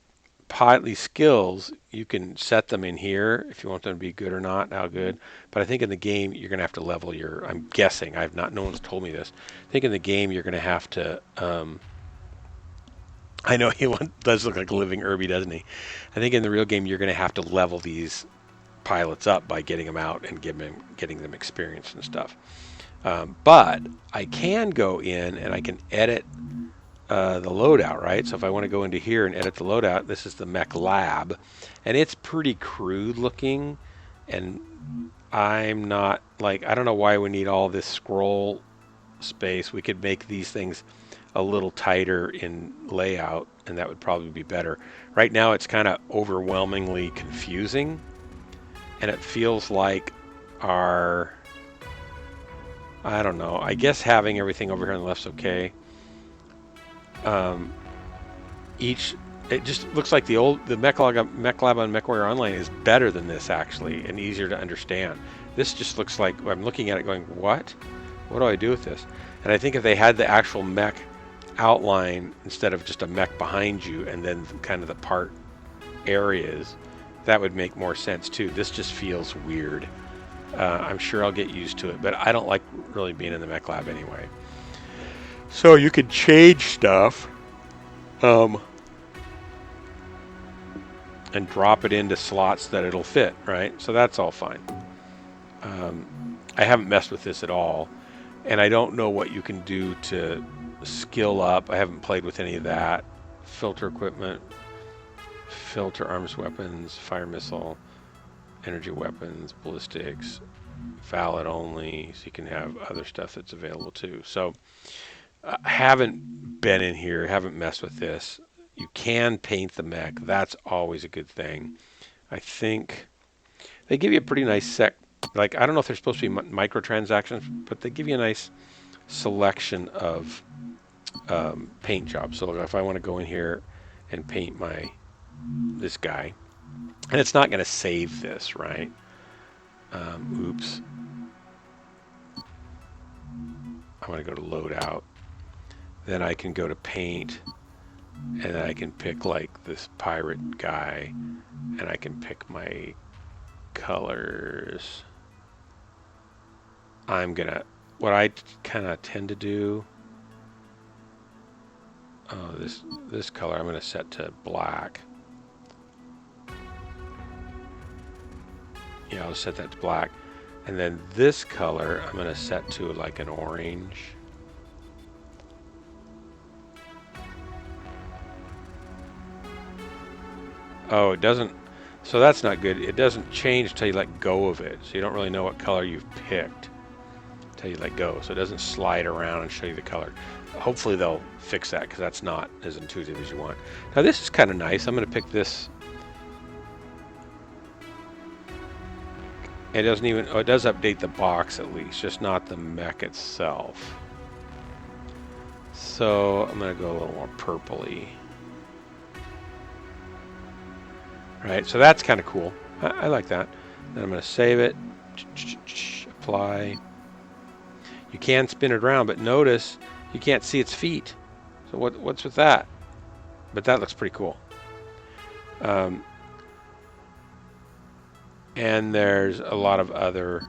skills, you can set them in here if you want them to be good or not, how good. But I think in the game you're going to have to level your, I'm guessing, no one's told me this. I think in the game you're going to have to, I know he does look like a living Irby, doesn't he? I think in the real game you're going to have to level these pilots up by getting them out and getting them experience and stuff. But I can go in and I can edit the loadout, right? So if I want to go into here and edit the loadout, this is the Mech Lab, and it's pretty crude looking, and I'm not like, I don't know why we need all this scroll space. We could make these things a little tighter in layout, and that would probably be better. Right now it's kind of overwhelmingly confusing, and it feels like I don't know, I guess having everything over here on the left's okay. It just looks like the Mech Lab on MWOnline is better than this actually, and easier to understand. This just looks like, I'm looking at it going, what do I do with this? And I think if they had the actual mech outline instead of just a mech behind you and then kind of the part areas, that would make more sense too. This just feels weird. I'm sure I'll get used to it, but I don't like really being in the Mech Lab anyway. So you can change stuff and drop it into slots that it'll fit, right? So that's all fine. I haven't messed with this at all, and I don't know what you can do to skill up. I haven't played with any of that. Filter equipment, filter arms weapons, fire missile, energy weapons, ballistics, valid only, so you can have other stuff that's available too. So haven't been in here, haven't messed with this. You can paint the mech. That's always a good thing. I think they give you a pretty nice like, I don't know if they're supposed to be microtransactions, but they give you a nice selection of paint jobs. So if I want to go in here and paint this guy, and it's not going to save this, right? Oops. I want to go to loadout. Then I can go to paint, and then I can pick like this pirate guy, and I can pick my colors. What I kind of tend to do, this color I'm gonna set to black. Yeah, I'll set that to black. And then this color I'm gonna set to like an orange. Oh, it doesn't, so that's not good. It doesn't change till you let go of it. So you don't really know what color you've picked till you let go. So it doesn't slide around and show you the color. Hopefully they'll fix that, because that's not as intuitive as you want. Now this is kind of nice. I'm going to pick this. It doesn't even, it does update the box at least, just not the mech itself. So I'm going to go a little more purpley. Right, so that's kind of cool. I like that. Then I'm going to save it. Apply. You can spin it around, but notice you can't see its feet. So what's with that? But that looks pretty cool. And there's a lot of other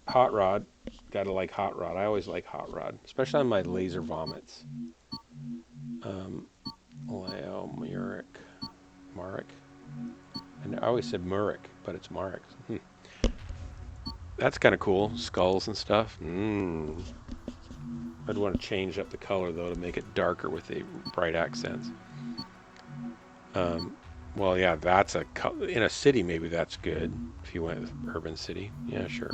hot rod. Gotta like hot rod. I always like hot rod, especially on my laser vomits. Leo Marek. And I always said Murik, but it's Marek. That's kind of cool. Skulls and stuff. I'd want to change up the color though to make it darker with the bright accents. Well, yeah, that's in a city. Maybe that's good if you went with urban city. Yeah, sure.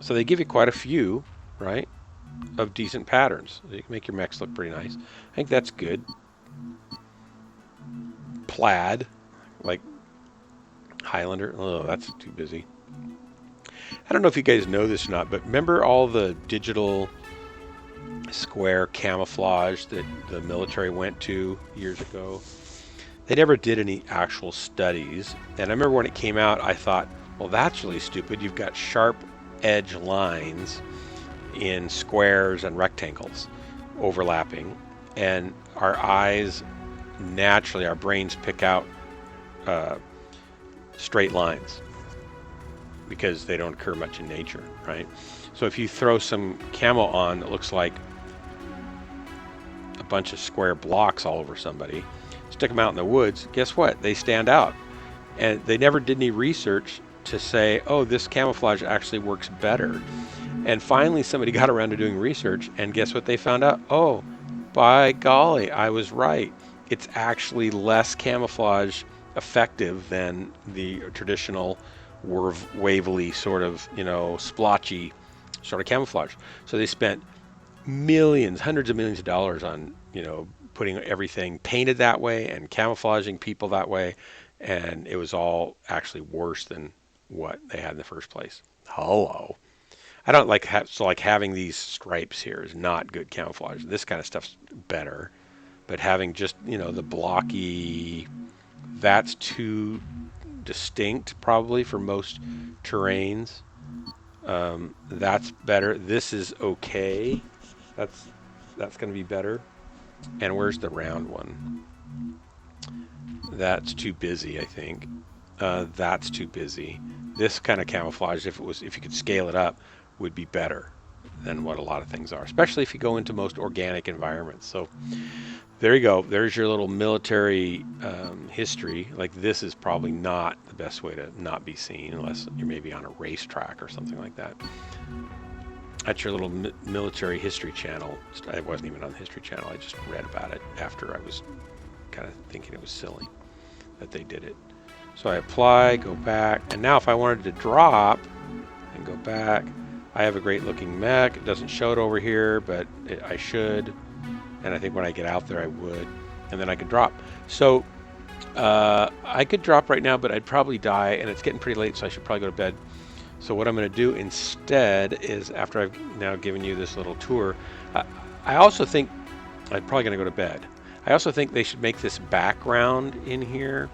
So they give you quite a few, right, of decent patterns. So you can make your mechs look pretty nice. I think that's good. Plaid, like Highlander. Oh, that's too busy. I don't know if you guys know this or not, but remember all the digital square camouflage that the military went to years ago? They never did any actual studies. And I remember when it came out, I thought, well, that's really stupid. You've got sharp edge lines in squares and rectangles overlapping, and our eyes naturally, our brains pick out straight lines because they don't occur much in nature, right? So if you throw some camo on that looks like a bunch of square blocks all over somebody, stick them out in the woods, guess what? They stand out. And they never did any research to say, oh, this camouflage actually works better. And finally somebody got around to doing research, and guess what they found out? Oh, by golly, I was right. It's actually less camouflage effective than the traditional wavily sort of, splotchy sort of camouflage. So they spent millions, hundreds of millions of dollars on, putting everything painted that way and camouflaging people that way. And it was all actually worse than what they had in the first place. Hello. I don't like having these stripes here is not good camouflage. This kind of stuff's better, but having just the blocky, that's too distinct probably for most terrains. That's better. This is okay. That's going to be better. And where's the round one? That's too busy, I think. That's too busy. This kind of camouflage, if you could scale it up, would be better than what a lot of things are, especially if you go into most organic environments. So there you go. There's your little military history. Like, this is probably not the best way to not be seen unless you're maybe on a racetrack or something like that. That's your little military history channel. I wasn't even on the history channel. I just read about it after I was kind of thinking it was silly that they did it. So I apply, go back, and now if I wanted to drop and go back, I have a great looking mech. It doesn't show it over here, but I should. And I think when I get out there, I would. And then I could drop. So I could drop right now, but I'd probably die, and it's getting pretty late, so I should probably go to bed. So what I'm going to do instead is, after I've now given you this little tour, I also think I'm probably going to go to bed. I also think they should make this background in here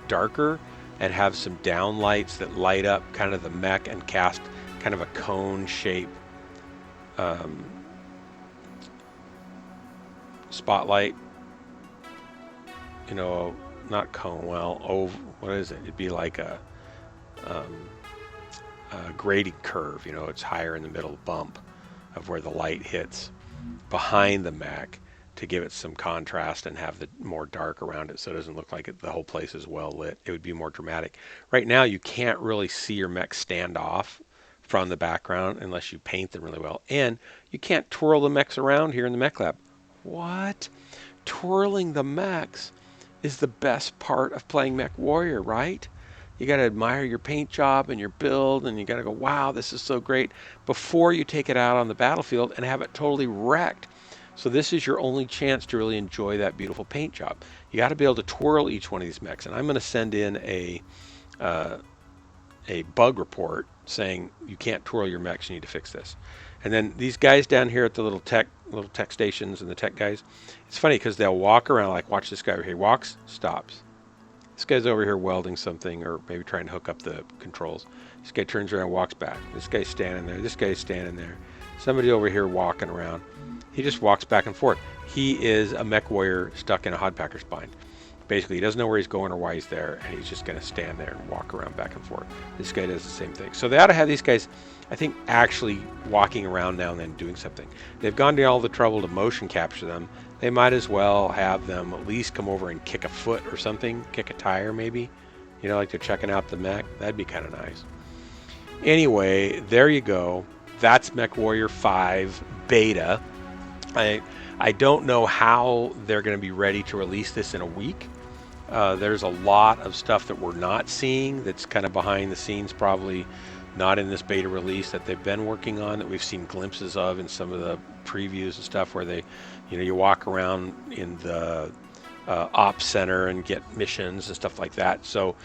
darker and have some down lights that light up kind of the mech and cast kind of a cone shape spotlight. Not cone, what is it? It'd be like a grading curve. It's higher in the middle bump of where the light hits behind the mech to give it some contrast and have the more dark around it so it doesn't look like the whole place is well lit. It would be more dramatic. Right now you can't really see your mech stand off from the background unless you paint them really well. And you can't twirl the mechs around here in the mech lab. What? Twirling the mechs is the best part of playing Mech Warrior, right? You got to admire your paint job and your build, and you got to go, wow, this is so great, before you take it out on the battlefield and have it totally wrecked. So this is your only chance to really enjoy that beautiful paint job. You got to be able to twirl each one of these mechs. And I'm going to send in a bug report saying you can't twirl your mechs, you need to fix this. And then these guys down here at the little tech stations and the tech guys, it's funny because they'll walk around, like, watch this guy over here. He walks, stops. This guy's over here welding something or maybe trying to hook up the controls. This guy turns around and walks back. This guy's standing there. This guy's standing there. Somebody over here walking around. He just walks back and forth. He is a mech warrior stuck in a hardpacker's bind. Basically, he doesn't know where he's going or why he's there, and he's just going to stand there and walk around back and forth. This guy does the same thing. So they ought to have these guys, I think, actually walking around now and then doing something. They've gone to all the trouble to motion capture them. They might as well have them at least come over and kick a foot or something, kick a tire maybe. You know, like they're checking out the mech. That'd be kind of nice. Anyway, there you go. That's MechWarrior 5 Beta. I don't know how they're going to be ready to release this in a week. There's a lot of stuff that we're not seeing that's kind of behind the scenes, probably not in this beta release that they've been working on, that we've seen glimpses of in some of the previews and stuff where they, you know, you walk around in the ops center and get missions and stuff like that. So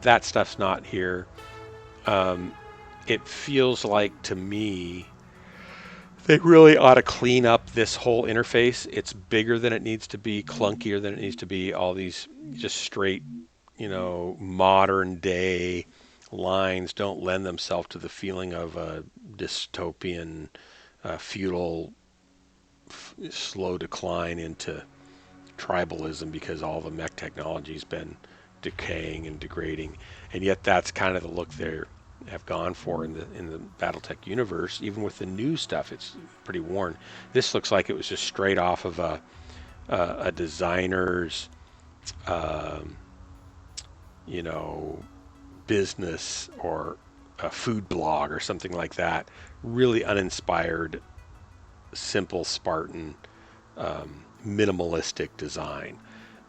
that stuff's not here. It feels like to me they really ought to clean up this whole interface. It's bigger than it needs to be, clunkier than it needs to be. All these just straight, you know, modern day lines don't lend themselves to the feeling of a dystopian, feudal, slow decline into tribalism because all the mech technology's been decaying and degrading. And yet that's kind of the look they have gone for in the BattleTech universe. Even with the new stuff, it's pretty worn. This looks like it was just straight off of a designer's, you know, business or a food blog or something like that. Really uninspired, simple, Spartan, minimalistic design.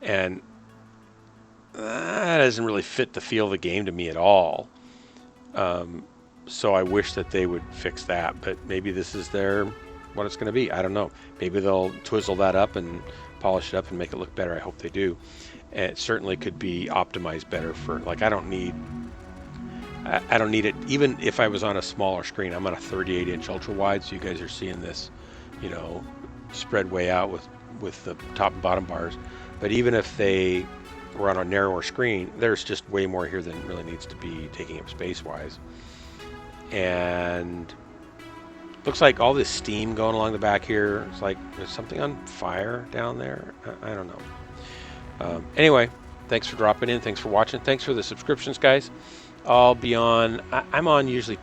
And that doesn't really fit the feel of the game to me at all. So I wish that they would fix that, but maybe this is what it's going to be. I don't know. Maybe they'll twizzle that up and polish it up and make it look better. I hope they do. And it certainly could be optimized better for, like, I don't need it. Even if I was on a smaller screen, I'm on a 38-inch ultra wide, so you guys are seeing this, you know, spread way out with the top and bottom bars. But even if they were on a narrower screen, there's just way more here than really needs to be taking up space-wise. And looks like all this steam going along the back here. It's like there's something on fire down there. I don't know. Anyway, thanks for dropping in. Thanks for watching. Thanks for the subscriptions, guys. I'll be on. I'm on usually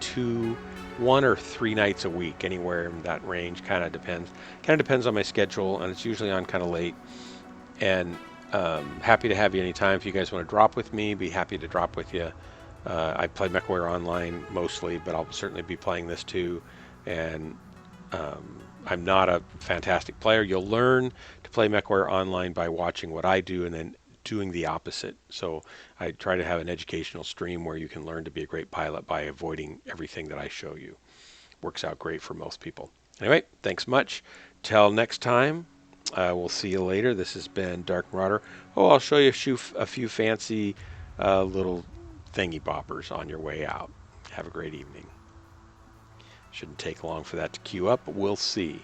1 or 3 nights a week, anywhere in that range. Kind of depends. Kind of depends on my schedule, and it's usually on kind of late. And happy to have you anytime. If you guys want to drop with me, be happy to drop with you. I play MWOnline mostly, but I'll certainly be playing this too. And I'm not a fantastic player. You'll learn to play MWOnline by watching what I do and then doing the opposite. So I try to have an educational stream where you can learn to be a great pilot by avoiding everything that I show you. Works out great for most people. Anyway, thanks much. Till next time. We'll see you later. This has been Dark Marauder. Oh, I'll show you a few fancy little thingy boppers on your way out. Have a great evening. Shouldn't take long for that to queue up, but we'll see.